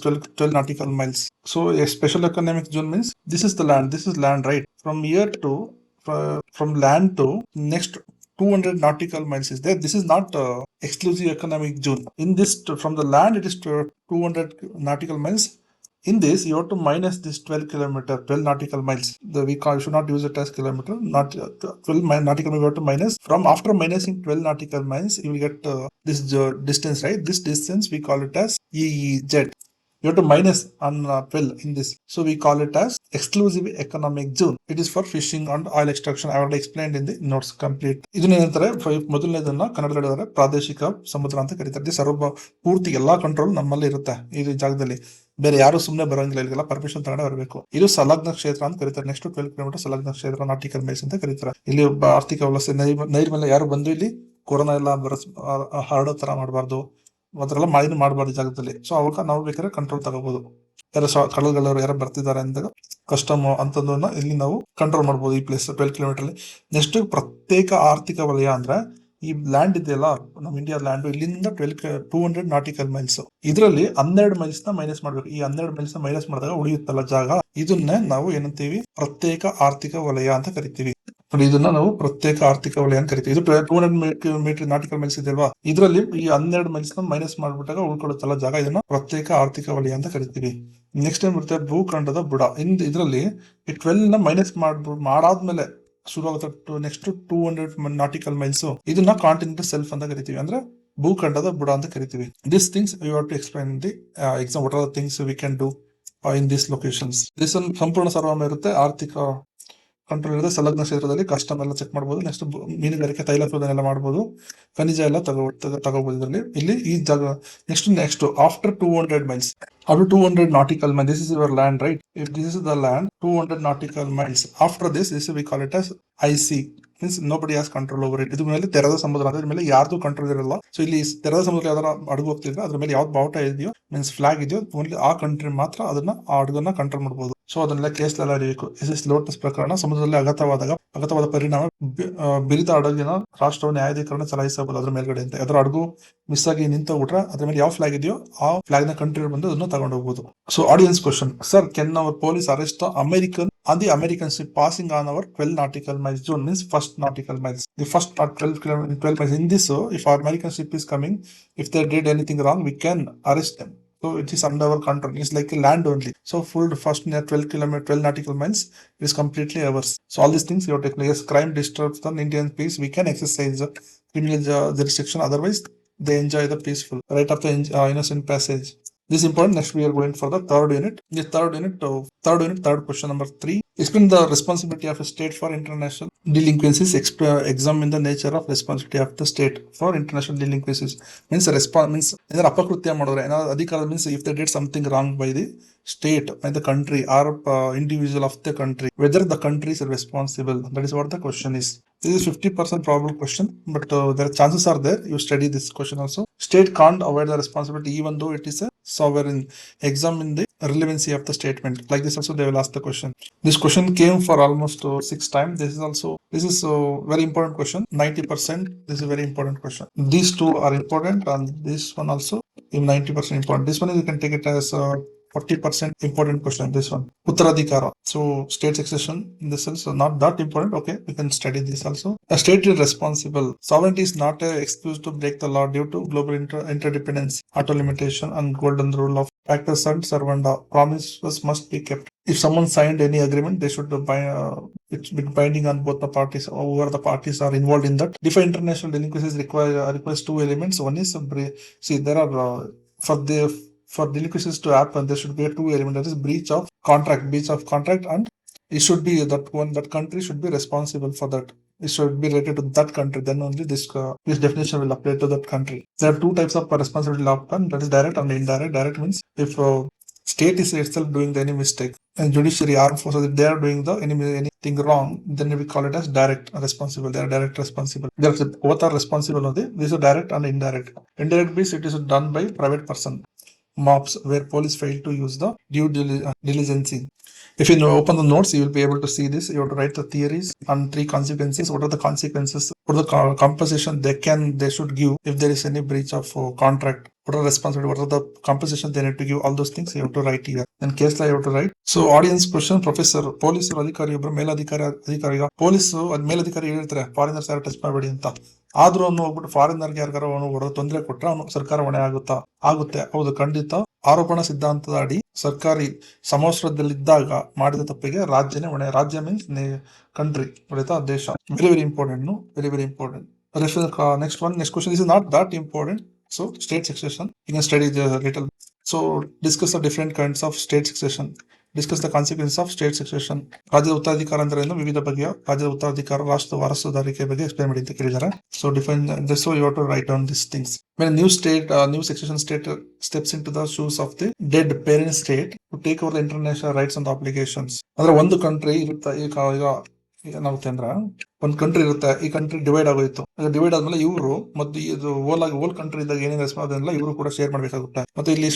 12 nautical miles. So a special economic zone means this is the land. This is land, right? From here to from land to next 200 nautical miles is there. This is not exclusive economic zone. In this, from the land it is 200 nautical miles. In this, you have to minus this 12 nautical miles. We should not use it as kilometer, not 12 nautical miles. We have to minus from. After minusing 12 nautical miles, you will get this distance, right? This distance we call it as EEZ. You have to minus on 12 in this. So we call it as exclusive economic zone. It is for fishing and oil extraction. I already explained in the notes complete. ಇದನ್ನೇನಂತಾರೆ ಮೊದಲನೇದನ್ನ ಕನ್ನಡದಲ್ಲಿ ಹೇಳಿದ್ರೆ ಪ್ರಾದೇಶಿಕ ಸಮುದ್ರ ಅಂತ ಕರೀತಾರೆ. ಸರ್ವ ಪೂರ್ತಿ ಎಲ್ಲಾ control ನಮ್ಮಲ್ಲಿ ಇರುತ್ತೆ ಈ ಜಾಗದಲ್ಲಿ. ಬೇರೆ ಯಾರು ಸುಮ್ಮನೆ ಬರೋಂಗಿಲ್ಲ, ಇಲ್ಲಿಗೆಲ್ಲ ಪರ್ಮಿಷನ್ ತಗೊಂಡೆ ಬರಬೇಕು. ಇದು ಸಂಲಗ್ನ ಕ್ಷೇತ್ರ ಅಂತ ಕರೀತಾರೆ. ನೆಕ್ಸ್ಟ್ 12 ಕಿಲೋಮೀಟರ್ ಸಂಲಗ್ನ ಕ್ಷೇತ್ರ ನಾಟಿಕಲ್ ಮೈಲ್ಸ್ ಅಂತ ಕರೀತಾರೆ. ಇಲ್ಲಿ ಆರ್ಥಿಕ ವ್ಯವಸ್ಥೆ ನೈರ್ಮಲ್ಯ ಯಾರು ಬಂದು ಇಲ್ಲಿ ಕೊರೋನಾ ಎಲ್ಲ ಹರಡೋ ತರ ಮಾಡಬಾರ್ದು, ಅದರೆಲ್ಲ ಮಾಲಿನ್ಯ ಮಾಡಬಾರ್ದು ಜಾಗದಲ್ಲಿ. ಸೊ ಅವಾಗ ನಾವು ಬೇಕಾದ್ರೆ ಕಂಟ್ರೋಲ್ ತಗೋಬಹುದು. ಯಾರು ಕಡಲ್ಗಳವರು ಯಾರು ಬರ್ತಿದ್ದಾರೆ ಅಂದಾಗ ಕಸ್ಟಮ್ ಅಂತದನ್ನ ಇಲ್ಲಿ ನಾವು ಕಂಟ್ರೋಲ್ ಮಾಡಬಹುದು ಈ ಪ್ಲೇಸ್ 12 ಕಿಲೋಮೀಟರ್ ಅಲ್ಲಿ. ನೆಕ್ಸ್ಟ್ ಪ್ರತ್ಯೇಕ ಆರ್ಥಿಕ ವಲಯ ಅಂದ್ರೆ ಈ ಲ್ಯಾಂಡ್ ಇದೆಯಲ್ಲ, ನಮ್ಮ ಇಂಡಿಯಾ ಲ್ಯಾಂಡ್, ಇಲ್ಲಿಂದ 200 ನಾಟಿಕಲ್ ಮೈಲ್ಸ್, ಇದರಲ್ಲಿ 12 ಮೈಲ್ಸ್ ನ ಮೈನಸ್ ಮಾಡ್ಬೇಕು. ಈ 12 ಮೈಲ್ಸ್ ನ ಮೈನಸ್ ಮಾಡಿದಾಗ ಉಳಿಯುತ್ತಲ್ಲ ಜಾಗ, ಇದನ್ನೇ ನಾವು ಏನಂತೀವಿ, ಪ್ರತ್ಯೇಕ ಆರ್ಥಿಕ ವಲಯ ಅಂತ ಕರಿತೀವಿ. ಇದನ್ನ ನಾವು ಪ್ರತ್ಯೇಕ ಆರ್ಥಿಕ ವಲಯ ಅಂತ ಕರಿತೀವಿ. ಇದು 200 ಮೀಟರ್ ನಾಟಿಕಲ್ ಮೈಲ್ಸ್ ಇದೆ ಅಲ್ವಾ, ಇದರಲ್ಲಿ ಈ 12 ಮೈಲ್ಸ್ ನ ಮೈನಸ್ ಮಾಡ್ಬಿಟ್ಟಾಗ ಉಳ್ಕೊಳ್ಳುತ್ತಲ್ಲ ಜಾಗ, ಇದನ್ನ ಪ್ರತ್ಯೇಕ ಆರ್ಥಿಕ ವಲಯ ಅಂತ ಕರಿತೀವಿ. ನೆಕ್ಸ್ಟ್ ಏನ್ ಬರುತ್ತೆ, ಭೂಖಂಡದ ಬುಡ. ಇದರಲ್ಲಿ ಈ 12 ನ ಮೈನಸ್ ಮಾಡಾದ್ಮೇಲೆ ಶುರು ಆಗುತ್ತೆ ನೆಕ್ಸ್ಟ್ 200 ನಾಟಿಕಲ್ ಮೈಲ್ಸ್, ಇದನ್ನ ಕಾಂಟಿನೆಂಟಲ್ ಸೆಲ್ಫ್ ಅಂತ ಕರಿತೀವಿ, ಅಂದ್ರೆ ಭೂಖಂಡದ ಬುಡ ಅಂತ ಕರಿತೀವಿ. This things you have to explain in the exam. What are the things we can do in this locations. This ಒಂದು ಸಂಪೂರ್ಣ ಸರ್ವನಾಮ ಇರುತ್ತೆ. ಆರ್ಥಿಕ ಕಂಟ್ರೋಲ್ ಇರುತ್ತೆ. ಸಂಲಗ್ನ ಕ್ಷೇತ್ರದಲ್ಲಿ ಕಸ್ಟಮ್ ಎಲ್ಲ ಚೆಕ್ ಮಾಡಬಹುದು. ನೆಕ್ಸ್ಟ್ ಮೀನುಗಾರಿಕೆ, ತೈಲ ಶೋಧನೆ ಎಲ್ಲ ಮಾಡಬಹುದು. ಖನಿಜ ಎಲ್ಲ ತಗೋಬಹುದು ಇದರಲ್ಲಿ. ಇಲ್ಲಿ ಈ ಜಾಗ next after 200 miles, up to 200 nautical miles, this is your land, right? If this is the land, 200 nautical miles. After this we call it as IC, means nobody has control over it. ಇದು ಮೇಲೆ ತೆರೆದ ಸಮುದ್ರ, ಅದ್ರ ಮೇಲೆ ಯಾರ್ದು control ಇರಲ್ಲ. So ಇಲ್ಲಿ ತೆರೆದ ಸಮುದ್ರ ಯಾವ್ದಾರ ಹಡಗು ಹೋಗ್ತಿದ್ರೆ ಅದ್ರ ಮೇಲೆ ಯಾವ್ದು ಬಾವುಟ ಇದೆಯೋ, ಮೀನ್ಸ್ ಫ್ಲಾಗ್ ಇದೆಯೋ, ಓನ್ಲಿ ಆ ಕಂಟ್ರಿ ಮಾತ್ರ ಅದನ್ನ ಆ ಹಡಗನ್ನ ಕಂಟ್ರೋಲ್ ಮಾಡಬಹುದು. ಸೊ ಅದನ್ನೆಲ್ಲ ಕೇಸ್ಲೆಲ್ಲ ಅರಿಯಬೇಕು. ಲೋಟಸ್ ಪ್ರಕರಣ, ಸಮುದ್ರದಲ್ಲಿ ಅಗತವಾದ ಪರಿಣಾಮ ಬಿರಿದ ಹಡಗಿನ ರಾಷ್ಟ್ರವು ನ್ಯಾಯಾಧೀಕರಣ ಚಲಾಯಿಸಬಹುದು ಅದ್ರ ಮೇಲ್ಗಡೆ ಅಂತ. ಅದರ ಹಡಗು ಮಿಸ್ ಆಗಿ ನಿಂತೋಗ್ಬಿಟ್ರೆ ಅದ್ರ ಮೇಲೆ ಯಾವ ಫ್ಲಾಗ್ ಇದೆಯೋ ಆ ಫ್ಲಾಗ್ ನ ಕಂಟ್ರಿ ಬಂದು ಅದನ್ನ ತಗೊಂಡು ಹೋಗ್ಬೋದು. So audience question, sir can our police arrest American on the American ship passing on our 12 nautical miles zone, means first nautical miles, the first 12 miles. In this, so if our American ship is coming, if they did anything wrong, we can arrest them. So it is under our control. It's like a land only. So full first near 12 nautical miles is completely ours. So all these things you have to take. Yes, crime disturbs the Indian peace, we can exercise criminal jurisdiction. Otherwise, they enjoy the peaceful right of the innocent passage. This is important. Next we are going for the third unit. The third question number 3. Explain the responsibility of a state for international delinquencies. Examine the nature of responsibility of the state for international delinquencies. Means means ಅಪಕೃತ್ಯ ಮಾಡಿದ್ರೆ ಏನಾದ್ರು ಅಧಿಕಾರ, means if they did something wrong by the state, by the country or individual of the country, whether the country is responsible. That is what the question is. This is 50% probable question, but there chances are there. You study this question also. State can't avoid the responsibility even though it is a sovereign. Examine the relevancy of the statement. Like this also they will ask the question. This question came for almost 6 times. This is a very important question. 90%. This is a very important question. These two are important and this one also is 90% important. This one you can take it as 40% important question. This one, Uttaradhikara. So state succession in the sense not that important. Okay, we can study this also. A state is responsible. Sovereignty is not an excuse to break the law due to global interdependence, auto limitation, and golden rule of actus sunt servanda. Promises must be kept. If someone signed any agreement, they should it's been binding on both the parties. Whoever the parties are involved in that. Define international delinquencies requires 2 elements. One is see there are for delinquencies to happen, there should be a 2 element. That is breach of contract, and it should be that country should be responsible for that. It should be related to that country. Then only this definition will apply to that country. There are 2 types of responsibility law, that is direct and indirect. Direct means if state is itself doing any mistake, and judiciary, armed forces, if they are doing anything wrong, then we call it as direct responsible. They are direct responsible. Both are responsible. This is direct and indirect. Indirect means it is done by private person. Mobs, where police fail to use the due diligence. If you open the notes, you will be able to see this. You have to write the theories and 3 consequences. What are the consequences? What are the compensation they should give if there is any breach of contract? What are the responsibility? What are the compensation they need to give? All those things you have to write here. And case law you have to write. So audience question, professor, police ಅಧಿಕಾರಿ ಒಬ್ಬರು ಮೇಲಧಿಕಾರಿ police ಮೇಲಧಿಕಾರಿ ಹೇಳಿರ್ತಾರೆ foreigners ಯಾರು touch ಮಾಡಬೇಡಿ ಅಂತ. ಆದ್ರೂ ಅವನು ಹೋಗ್ಬಿಟ್ಟು ಫಾರಿನರ್ಗೆ ಯಾರಿಗಾರ ಅವನು ಹೊಡೆದು ತೊಂದರೆ ಕೊಟ್ರೆ ಅವನು ಸರ್ಕಾರ ಹೊಣೆ ಆಗುತ್ತೆ. ಹೌದು, ಖಂಡಿತ ಆರೋಪಣಾ ಸಿದ್ಧಾಂತದ ಅಡಿ ಸರ್ಕಾರಿ ಸಮವಸ್ತ್ರದಲ್ಲಿದ್ದಾಗ ಮಾಡಿದ ತಪ್ಪಿಗೆ ರಾಜ್ಯನೇ ಹೊಣೆ. ರಾಜ್ಯ ಮೀನ್ಸ್ ಕಂಟ್ರಿ, ಹೊಡೆತ ದೇಶ. Very very important, very very important. Next question. This is not that important. So state succession, you can study the little. So discuss the different kinds of state succession. Discuss the consequences of state succession. ರಾಜ್ಯದ ಉತ್ತರಾಧಿಕಾರ ಅಂದ್ರೆ ಏನು, ವಿವಿಧ ಬಗೆಯ ರಾಜ್ಯದ ಉತ್ತರಾಧಿಕಾರ, ರಾಷ್ಟ್ರದ ವಾರಸುದಾರಿಕೆ ಬಗ್ಗೆ explain ಮಾಡಿ ಅಂತ ಕೇಳಿದ್ದಾರೆ. So define this, so you have to write down these things. When a new succession state steps into the shoes of the dead parent state to take over the international rights and obligations. ಅಂದ್ರೆ ಒಂದು country ಇರುತ್ತೆ, ಈಗ ಏನಾಗುತ್ತೆ ಅಂದ್ರೆ ಒಂದು country ಇರುತ್ತೆ, ಈ country divide ಆಗೋಯ್ತು. ಡಿವೈಡ್ ಆದ್ಮೇಲೆ ಇವರು ಮತ್ತು ಇದು ಓಲ್ ಕಂಟ್ರಿ ಇದ್ದಾಗ ಏನೇನು ಅದನ್ನೆಲ್ಲ ಇವರು ಕೂಡ ಶೇರ್ ಮಾಡ್ಬೇಕಾಗುತ್ತೆ. ಮತ್ತೆ ಇಲ್ಲಿ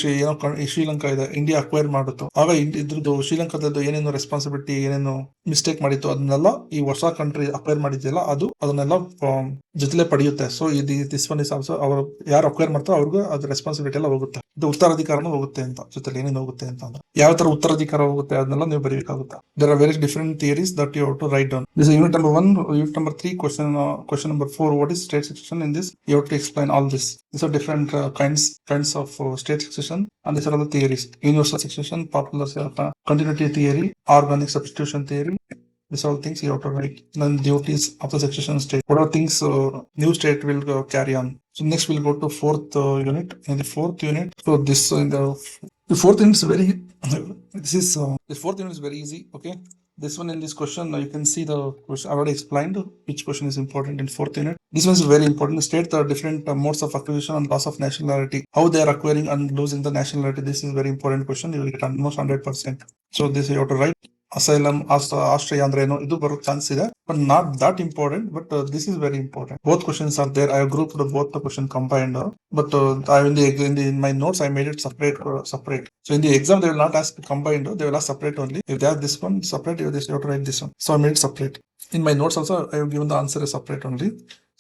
ಶ್ರೀಲಂಕಾ ಇದೆ, ಇಂಡಿಯಾ ಅಕ್ವೈರ್ ಮಾಡುತ್ತು, ಆಗ ಇದ್ರದ್ದು ಶ್ರೀಲಂಕಾದದ್ದು ಏನೇನು ರೆಸ್ಪಾನ್ಸಿಬಿಲಿಟಿ, ಏನೇನು ಮಿಸ್ಟೇಕ್ ಮಾಡಿತ್ತು ಅದನ್ನೆಲ್ಲ ಈ ಹೊಸ ಕಂಟ್ರಿ ಅಕ್ವೈರ್ ಮಾಡಿದ್ಯಲ್ಲ ಅದು ಅದನ್ನೆಲ್ಲ ಜೊತೆಲೆ ಪಡೆಯುತ್ತೆ. So this one is also, ಅವರು ಯಾರು ಅಕ್ವೈರ್ ಮಾಡ್ತಾರೋ ಅವ್ರಿಗೂ ಅದು ರೆಸ್ಪಾನ್ಸಿಬಿಲಿಟಿ ಎಲ್ಲ ಹೋಗುತ್ತೆ. ಇದು ಉತ್ತರಾಧಿಕಾರನೂ ಹೋಗುತ್ತೆ ಅಂತ, ಜೊತೆಲಿ ಏನೇನು ಹೋಗುತ್ತೆ ಅಂತ ಅಂದ್ರೆ ಯಾವ ತರ ಉತ್ತರಾಧಿಕಾರ ಹೋಗುತ್ತೆ ಅದನ್ನೆಲ್ಲ ನೀವು ಬರೀಬೇಕಾಗುತ್ತೆ. There are very different theories that you have to write down. This unit number 1. Unit number 3, question number 4. What is state succession? In this, you have to explain all this. These are different kinds of state succession, and these are all the theories: universal succession, popular continuity theory, organic substitution theory. These are all things you have to write. Then duties of the succession state. What are things new state will carry on? So next we'll go to fourth unit. In the fourth unit, so this the fourth unit is very. This fourth unit is very easy. Okay. This one, in this question, you can see the question. I already explained which question is important in fourth unit. This one is very important. State the different modes of acquisition and loss of nationality. How they are acquiring and losing the nationality. This is a very important question. You will get almost 100%. So this you have to write. Asylum, Australia ಅಂದ್ರೆ ಏನು, ಇದು ಬರೋ chance ಇದೆ, but not that important. But this is very important. Both questions are there. I have grouped both the question combined, but in my notes I made it separate. So in the exam they will not ask combined, they will ask separate only. If they have this one separate, you have to write this one. So I made it separate. In my notes also I have given the answer is separate only.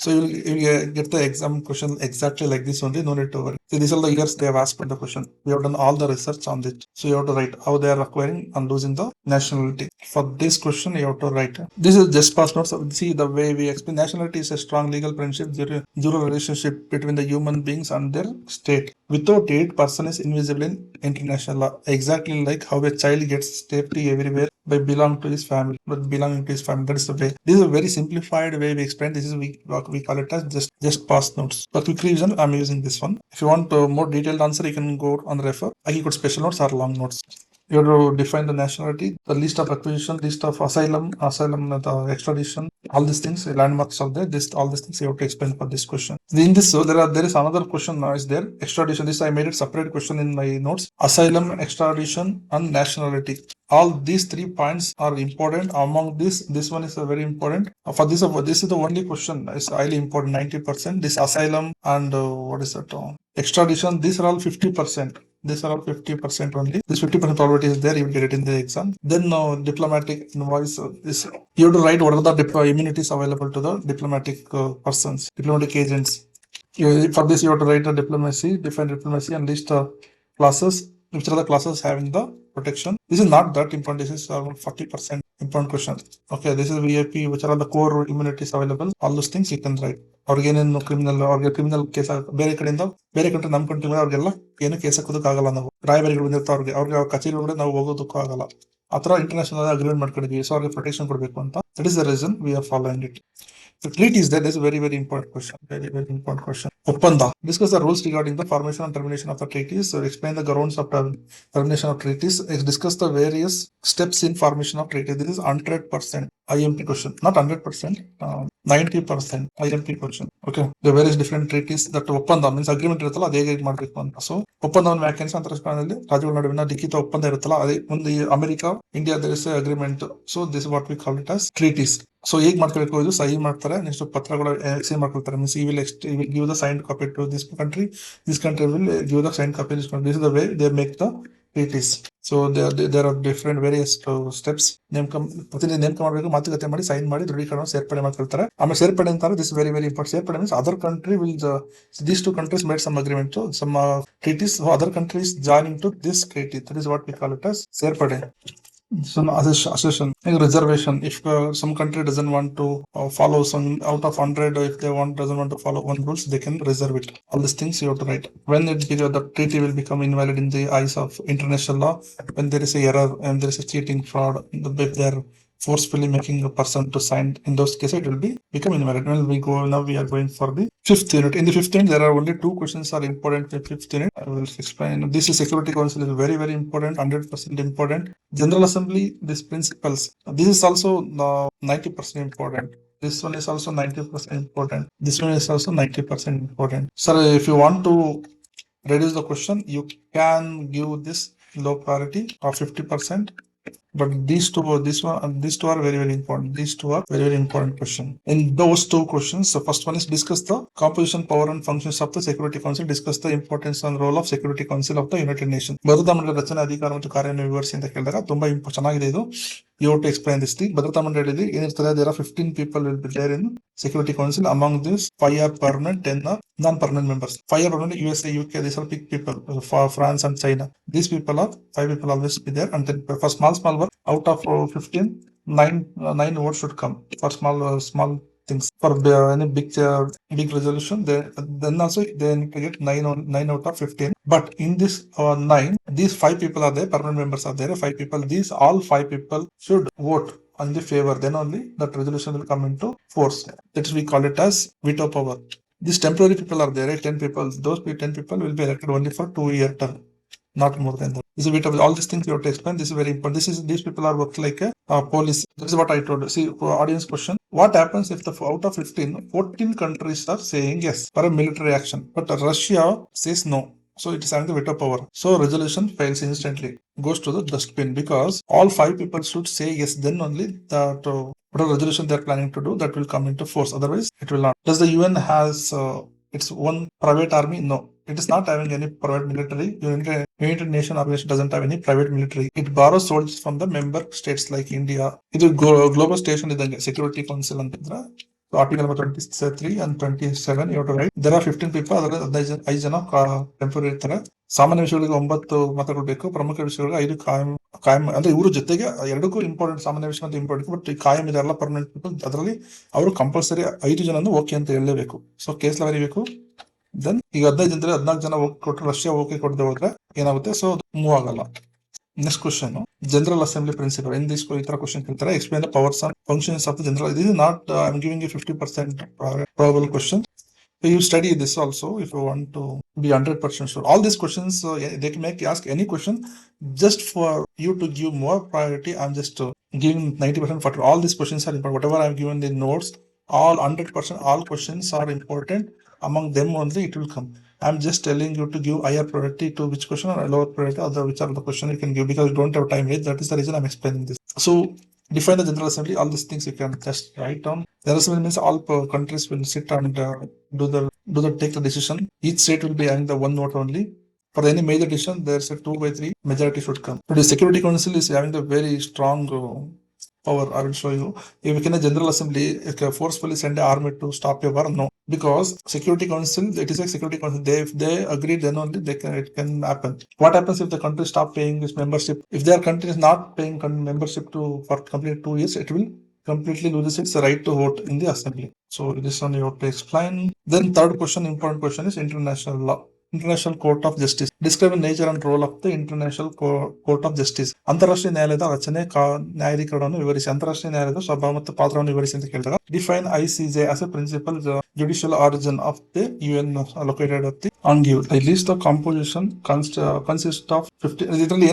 So you will get the exam question exactly like this only. No need to worry. So these are the years they have asked for the question. We have done all the research on it. So you have to write how they are acquiring and losing the nationality. For this question you have to write. This is just past notes. See the way we explain. Nationality is a strong legal friendship, dual relationship between the human beings and their state. Without it, person is invisible in international law. Exactly like how a child gets safety everywhere by belonging to his family. That is the way. This is a very simplified way we explain. This is we call it as just past notes. For quick revision, I'm using this one. If you want more detailed answer, you can go on refer. IQCourt special notes or long notes. You have to define the nationality, the list of acquisition, list of asylum, the extradition, all these things, landmarks of there. All these things you have to explain for this question. In this, so there is another question now is there. Extradition. This I made it separate question in my notes. Asylum, extradition, and nationality. All these 3 points are important. Among this one is very important. For this is the only question is highly important. 90%. This asylum and what is that? Extradition. These are all 50%. These are all 50% only. This 50% probability is there. You will get it in the exam. Then diplomatic invoice. You have to write what are the immunities available to the diplomatic persons, diplomatic agents. For this, you have to write a diplomacy, define diplomacy, and list classes. Which are the classes having the protection? This is not that important. This is around 40% important question. Okay, this is VIP. Which are the core immunities available? All those things you can write. ಅವ್ರಿಗೇನೇನು criminal case ಬೇರೆ ಕಡೆಯಿಂದ ಬೇರೆ country ನಮ್ಮ country ಅವ್ರಿಗೆಲ್ಲ ಏನು case ಹಾಕೋದಕ್ಕಾಗಲ್ಲ. ನಾವು ರಾಯಭಾರಿಗಳು ಬಂದಿರ್ತಾವ ಅವ್ರಿಗೆ ಕಚೇರಿ ಒಳಗಡೆ ನಾವು ಹೋಗೋದಕ್ಕೂ ಆಗಲ್ಲ. ಆತರ ಇಂಟರ್ನ್ಯಾಷನಲ್ ಅಗ್ರಿಮೆಂಟ್ ಮಾಡ್ಕೊಂಡಿದ್ವಿ. ಸೊ ಅವ್ರಿಗೆ ಪ್ರೊಟೆಕ್ಷನ್ ಕೊಡಬೇಕು ಅಂತ. That is the reason we are following it. The treaties there is very important question. Very important question. Oppanda. Discuss the rules regarding the formation and termination of the treaties. So explain the grounds of termination of treaties. Discuss the various steps in formation of treaties. This is 100% IMP question. Not 100%. 90% IMP question. Okay. The various different treaties that ಒಪ್ಪಂದ means agreement ಇರುತ್ತಲ್ಲ ಅದು ಹೇಗೆ ಮಾಡಬೇಕು ಅಂತ. So ಒಪ್ಪಂದವನ್ನು ವ್ಯಾಖ್ಯಾನಿಸಿ ಅಂತರರಾಷ್ಟ್ರೀಯದಲ್ಲಿ ರಾಜ್ಯಗಳ ನಡುವಿನ ಲಿಖಿತ ಒಪ್ಪಂದ ಇರುತ್ತಲ್ಲ ಅದೇ ಮುಂದೆ America India there is agreement. So this is what we call it as treaties. So ಹೇಗ್ ಮಾಡ್ಕೋಬೇಕು, ಇದು ಸಹಿ ಮಾಡ್ತಾರೆ, ನೆಕ್ಸ್ಟ್ ಪತ್ರಗಳು ಎಕ್ಸ್ಚೇಂಜ್ ಮಾಡ್ಕೊಳ್ತಾರೆ. ಮೀನ್ಸ್ ಈ will give the signed copy to this country will give the signed copy. This is the way they make the treaties. So there are different various steps. ಪ್ರತಿನಿಧಿ ನೇಮಕ ಮಾಡಬೇಕು, ಮಾತುಕತೆ ಮಾಡಿ, ಸೈನ್ ಮಾಡಿ, ದೃಢೀಕರಣ, ಸೇರ್ಪಡೆ ಮಾಡ್ಕೊಳ್ತಾರೆ. ಆಮೇಲೆ ಸೇರ್ಪಡೆ ಅಂತಾರೆ. This very important. ಸೇರ್ಪಡೆ means other country will these 2 countries made some agreement, some treaties. Other countries joining to this treaty. That is what we call it as ಸೇರ್ಪಡೆ. some assertion, like reservation. If some country doesn't want to follow some out of 100, or if they doesn't want to follow one rules, they can reserve it. All these things you have to write. When the treaty will become invalid in the eyes of international law, when there is a error and there is a cheating, fraud, if they're forcefully making a person to sign, in those cases it will become invalid. When we go now, we are going for the fifth unit. In the fifth unit, there are only two questions are important in the fifth unit. I will explain. This is Security Council is very, very important, 100% important. General Assembly, these principles. This is also 90% important. This one is also 90% important. This one is also 90% important. Sir, if you want to reduce the question, you can give this low priority of 50%. But these two are very, very important. These two are very, very important questions. In those two questions, the first one is discuss the composition, power, and functions of the Security Council. Discuss the importance and role of Security Council of the United Nations. ಭದ್ರತಾ ಮಂಡಳಿ ರಚನೆ ಅಧಿಕಾರ ಮತ್ತು ಕಾರ್ಯವನ್ನು ವಿವರಿಸಿ ಅಂತ ಕೇಳಿದಾಗ ತುಂಬಾ ಚೆನ್ನಾಗಿದೆ ಇದು. You have to explain this thing. ಭದ್ರತಾ ಮಂಡಳಿಯಲ್ಲಿ ಏನಿರ್ತದೆ, there are 15 people will be there in Security Council. Among these, 5 are permanent, 10 are non-permanent members. 5 are permanent. USA, UK, these are big people. For France and China, these people are 5 people always be there. And then for small work, out of 15, 9 votes should come for small things. For any big resolution, then also they need to get 9 out of 15. But in this 9, these 5 people are there, permanent members are there, 5 people. These all 5 people should vote on the favor. Then only that resolution will come into force. That is, we call it as veto power. These temporary people are there, 10 people. Those 10 people will be elected only for 2-year term, not more than that. This is a bit of all these things you have to explain. This is very important. These people are worked like a police. This is what I told you. See, audience question: what happens if out of 15, 14 countries are saying yes for a military action, but Russia says no? So it is having the veto power. So resolution fails instantly, goes to the dustbin, because all 5 people should say yes. Then only that whatever resolution they are planning to do, that will come into force. Otherwise, it will not. Does the UN has its own private army? No. It is not having any private military. United Nations organization doesn't have any private military. It borrows soldiers from the member states like India. It is global station idange Security Council antidra. So article number 23 and 27 you have to write. There are 15 people. ಅದರಲ್ಲಿ 5 ಜನ temporary ಇರ್ತಾರೆ. ಸಾಮಾನ್ಯ ವಿಷಯಗಳಿಗೆ 9 ಮತಗಳು ಬೇಕು. ಪ್ರಮುಖ ವಿಷಯಗಳಿಗೆ 5 ಕಾಯಂ ಅಂದ್ರೆ ಇವರು ಜೊತೆಗೆ ಎರಡಕ್ಕೂ ಇಂಪಾರ್ಟೆಂಟ್. ಸಾಮಾನ್ಯ ವಿಷಯ ಅಂತ ಇಂಪಾರ್ಟೆಂಟ್, ಬಟ್ ಕಾಯಂ ಇದೆಲ್ಲ ಪರ್ಮನೆಂಟ್ ಪೀಪಲ್. ಅದರಲ್ಲಿ ಅವರು ಕಂಪಲ್ಸರಿ 5 ಜನನು ಓಕೆ ಅಂತ ಹೇಳಲೇಬೇಕು. ಸೊ ಕೇಸ್ ಬರೀಬೇಕು. ದೆನ್ ಈಗ 15 ಜನರಲ್ಲಿ 14 ಜನ ಓಕೆ ಕೊಟ್ಟರೆ, ರಷ್ಯಾ ಓಕೆ ಕೊಡದೆ ಹೋದ್ರೆ ಏನಾಗುತ್ತೆ? ಸೊ ಅದು ಮೂವ್ ಆಗಲ್ಲ. Next question, general assembly principal. In this ಈ ತರ ಕ್ವಶನ್ ಕೇಳ್ತಾರೆ. Explain the powers and functions of the general. This is not I am giving you 50% probable question. So you study this also if you want to be 100% sure. All these questions they can ask any question. Just for you to give more priority, I'm just giving 90% for all these questions are important. Whatever I'm given the notes, all 100%, all questions are important. Among them only it will come. I'm just telling you to give higher priority to which question, or lower priority other which are the question you can give, because you don't have time yet. That is the reason I'm explaining this. So define the General Assembly. All these things you can just write down. General Assembly means all countries will sit and take the decision. Each state will be having the one vote only. For any major decision, there's a 2/3 majority should come. But the Security Council is having the very strong power. I will show you. If you can a General Assembly forcefully send an army to stop a war, no, because Security Council, it is a Security Council. If they agree, then only it can happen. What happens if the country stop paying this membership? If their country is not paying membership for complete 2 years, it will completely loses its right to vote in the assembly. So this one you have to explain. Then third question, important question, is international law. International Court of Justice. Describe the nature and role of the International Court of Justice. ಅಂತಾರಾಷ್ಟ್ರೀಯ ನ್ಯಾಯಾಲಯದ ರಚನೆ, ನ್ಯಾಯಾಧಿಕರಣವನ್ನು ವಿವರಿಸಿ. ಅಂತಾರಾಷ್ಟ್ರೀಯ ನ್ಯಾಯಾಲಯದ ಸ್ವಭಾವ ಮತ್ತು ಪಾತ್ರವನ್ನು ವಿವರಿಸಿ ಅಂತ ಕೇಳಿದಾಗ, define ICJ as a principal judicial origin of the UN located at the Anguille. I list the composition consists of 15. Literally,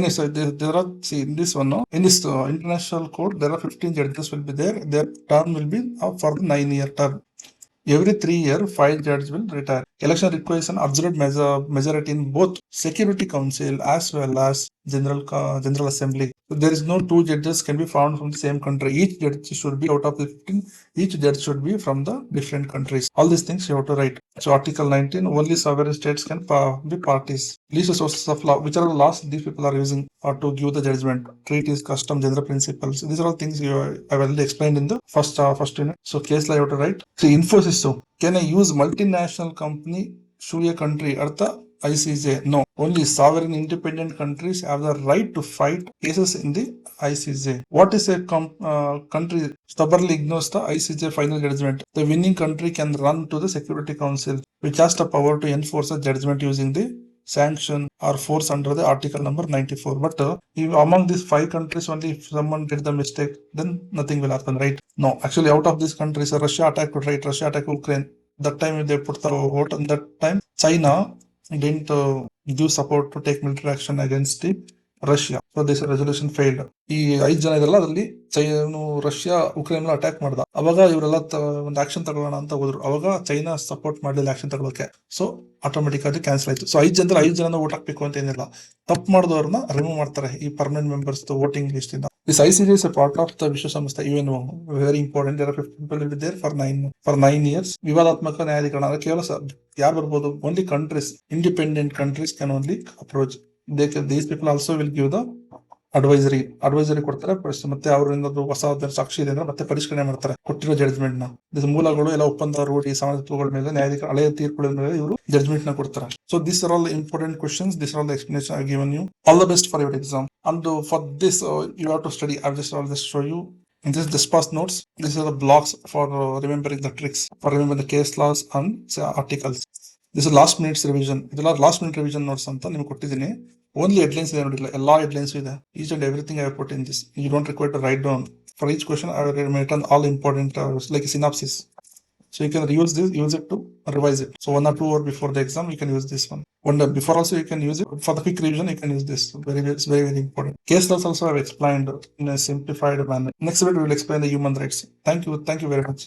there are, see in this one, in this international court, there are 15 judges will be there. Their term will be for the 9-year term. Every 3 years, 5 judges will retire. Election requires an absolute majority in both Security Council as well as General Assembly. So there is no 2 judges can be found from the same country. Each judge should be out of the 15. Each judge should be from the different countries. All these things you have to write. So Article 19, only sovereign states can be parties. List the sources of law. Which are the laws these people are using to give the judgment? Treaties, custom, general principles. These are all things I already explained in the first unit. So case law you have to write. See, Infosys. So can I use multinational company sue a country? Artha ICJ? No. Only sovereign independent countries have the right to fight cases in the ICJ. What is a country stubbornly ignores the ICJ final judgment? The winning country can run to the Security Council, which has the power to enforce a judgment using the sanction or force under the article number 94. But if among these 5 countries only, if someone did the mistake, then nothing will happen, right? No, actually out of these countries, Russia attacked Ukraine. That time they put the vote on that time. China didn't give support to take military action against the Russia. So this resolution failed. ಈ 5 ಜನ ಇದೆಲ್ಲ ಅದರಲ್ಲಿ Russia Ukraine attack ಮಾಡ್ದ. ಅವಾಗ ಇವರೆಲ್ಲ ಒಂದು action ತಗೊಳ್ಳೋಣ ಅಂತ ಹೋದ್ರು. ಅವಾಗ ಚೈನಾ ಸಪೋರ್ಟ್ ಮಾಡಲಿಲ್ಲ ಆಕ್ಷನ್ ತಗೊಳಕ್ಕೆ. ಸೊ ಆಟೋಮೆಟಿಕ್ ಆಗಿ ಕ್ಯಾನ್ಸಲ್ ಆಯ್ತು. ಸೊ 5 ಜನ ವೋಟ್ ಹಾಕ್ಬೇಕು ಅಂತ ಏನಿಲ್ಲ. ತಪ್ಪು ಮಾಡಿದವ್ರನ್ನ ರಿಮೂವ್ ಮಾಡ್ತಾರೆ ಈ ಪರ್ಮನೆಂಟ್ ಮೆಂಬರ್ಸ್ ವೋಟಿಂಗ್ ಲಿಸ್ಟ್ ಇಂದ. This ICJ is a part of the ವಿಶ್ವಸಂಸ್ಥೆ UNO. Very important. There are 50 people will be there for 9 years. ವಿವಾದಾತ್ಮಕ ನ್ಯಾಯಾಧಿಕರಣ ಅಂದ್ರೆ ಕೇವಲ ಯಾರು ಬರ್ಬೋದು? Only countries, independent countries can only approach. These people also will give the advisory ಕೊಡ್ತಾರೆ. ಮತ್ತೆ ಅವರಿಂದ ಹೊಸ ಸಾಕ್ಷಿ ಇದೆ ಅಂದ್ರೆ ಮತ್ತೆ ಪರಿಷ್ಕರಣೆ ಮಾಡ್ತಾರೆ ಕೊಟ್ಟಿರೋ ಜಡ್ಜ್ಮೆಂಟ್ ನ. ಮೂಲಗಳು ಎಲ್ಲ ಒಪ್ಪಂದ ರೂಢಿ ಸಮಾನತ್ವಗಳ ಮೇಲೆ ನ್ಯಾಯಾಧಿಕರಣ ಹಳೆಯ ತೀರ್ಪುಗಳ ಮೇಲೆ ಇವರು ಜಡ್ಜ್ಮೆಂಟ್ ನ ಕೊಡ್ತಾರೆ. So these are all the important questions. These are all the explanation I have given you. All the best for your exam. And for this you have to study. I'll just show you. In this just past notes, these are the blocks for remembering the tricks, for remembering the case laws and articles. This is last minute revision. ಇದೆಲ್ಲ last minute revision notes ಅಂತ ನಿಮ್ಗೆ ಕೊಟ್ಟಿದ್ದೀನಿ. Only headlines ಇದೆ ನೋಡಿಲ್ಲ, ಎಲ್ಲಾ headlines ಇದೆ. Each and everything I have put in this. You don't require to write down. For each question I have written all important like synopsis. So you can use it to revise it. So 1 or 2 hours before the exam, you can use this one. One day before also you can use it. For the quick revision, you can use this. It's very, very important. Case laws also I have explained in a simplified manner. Next video we will explain the human rights. Thank you very much.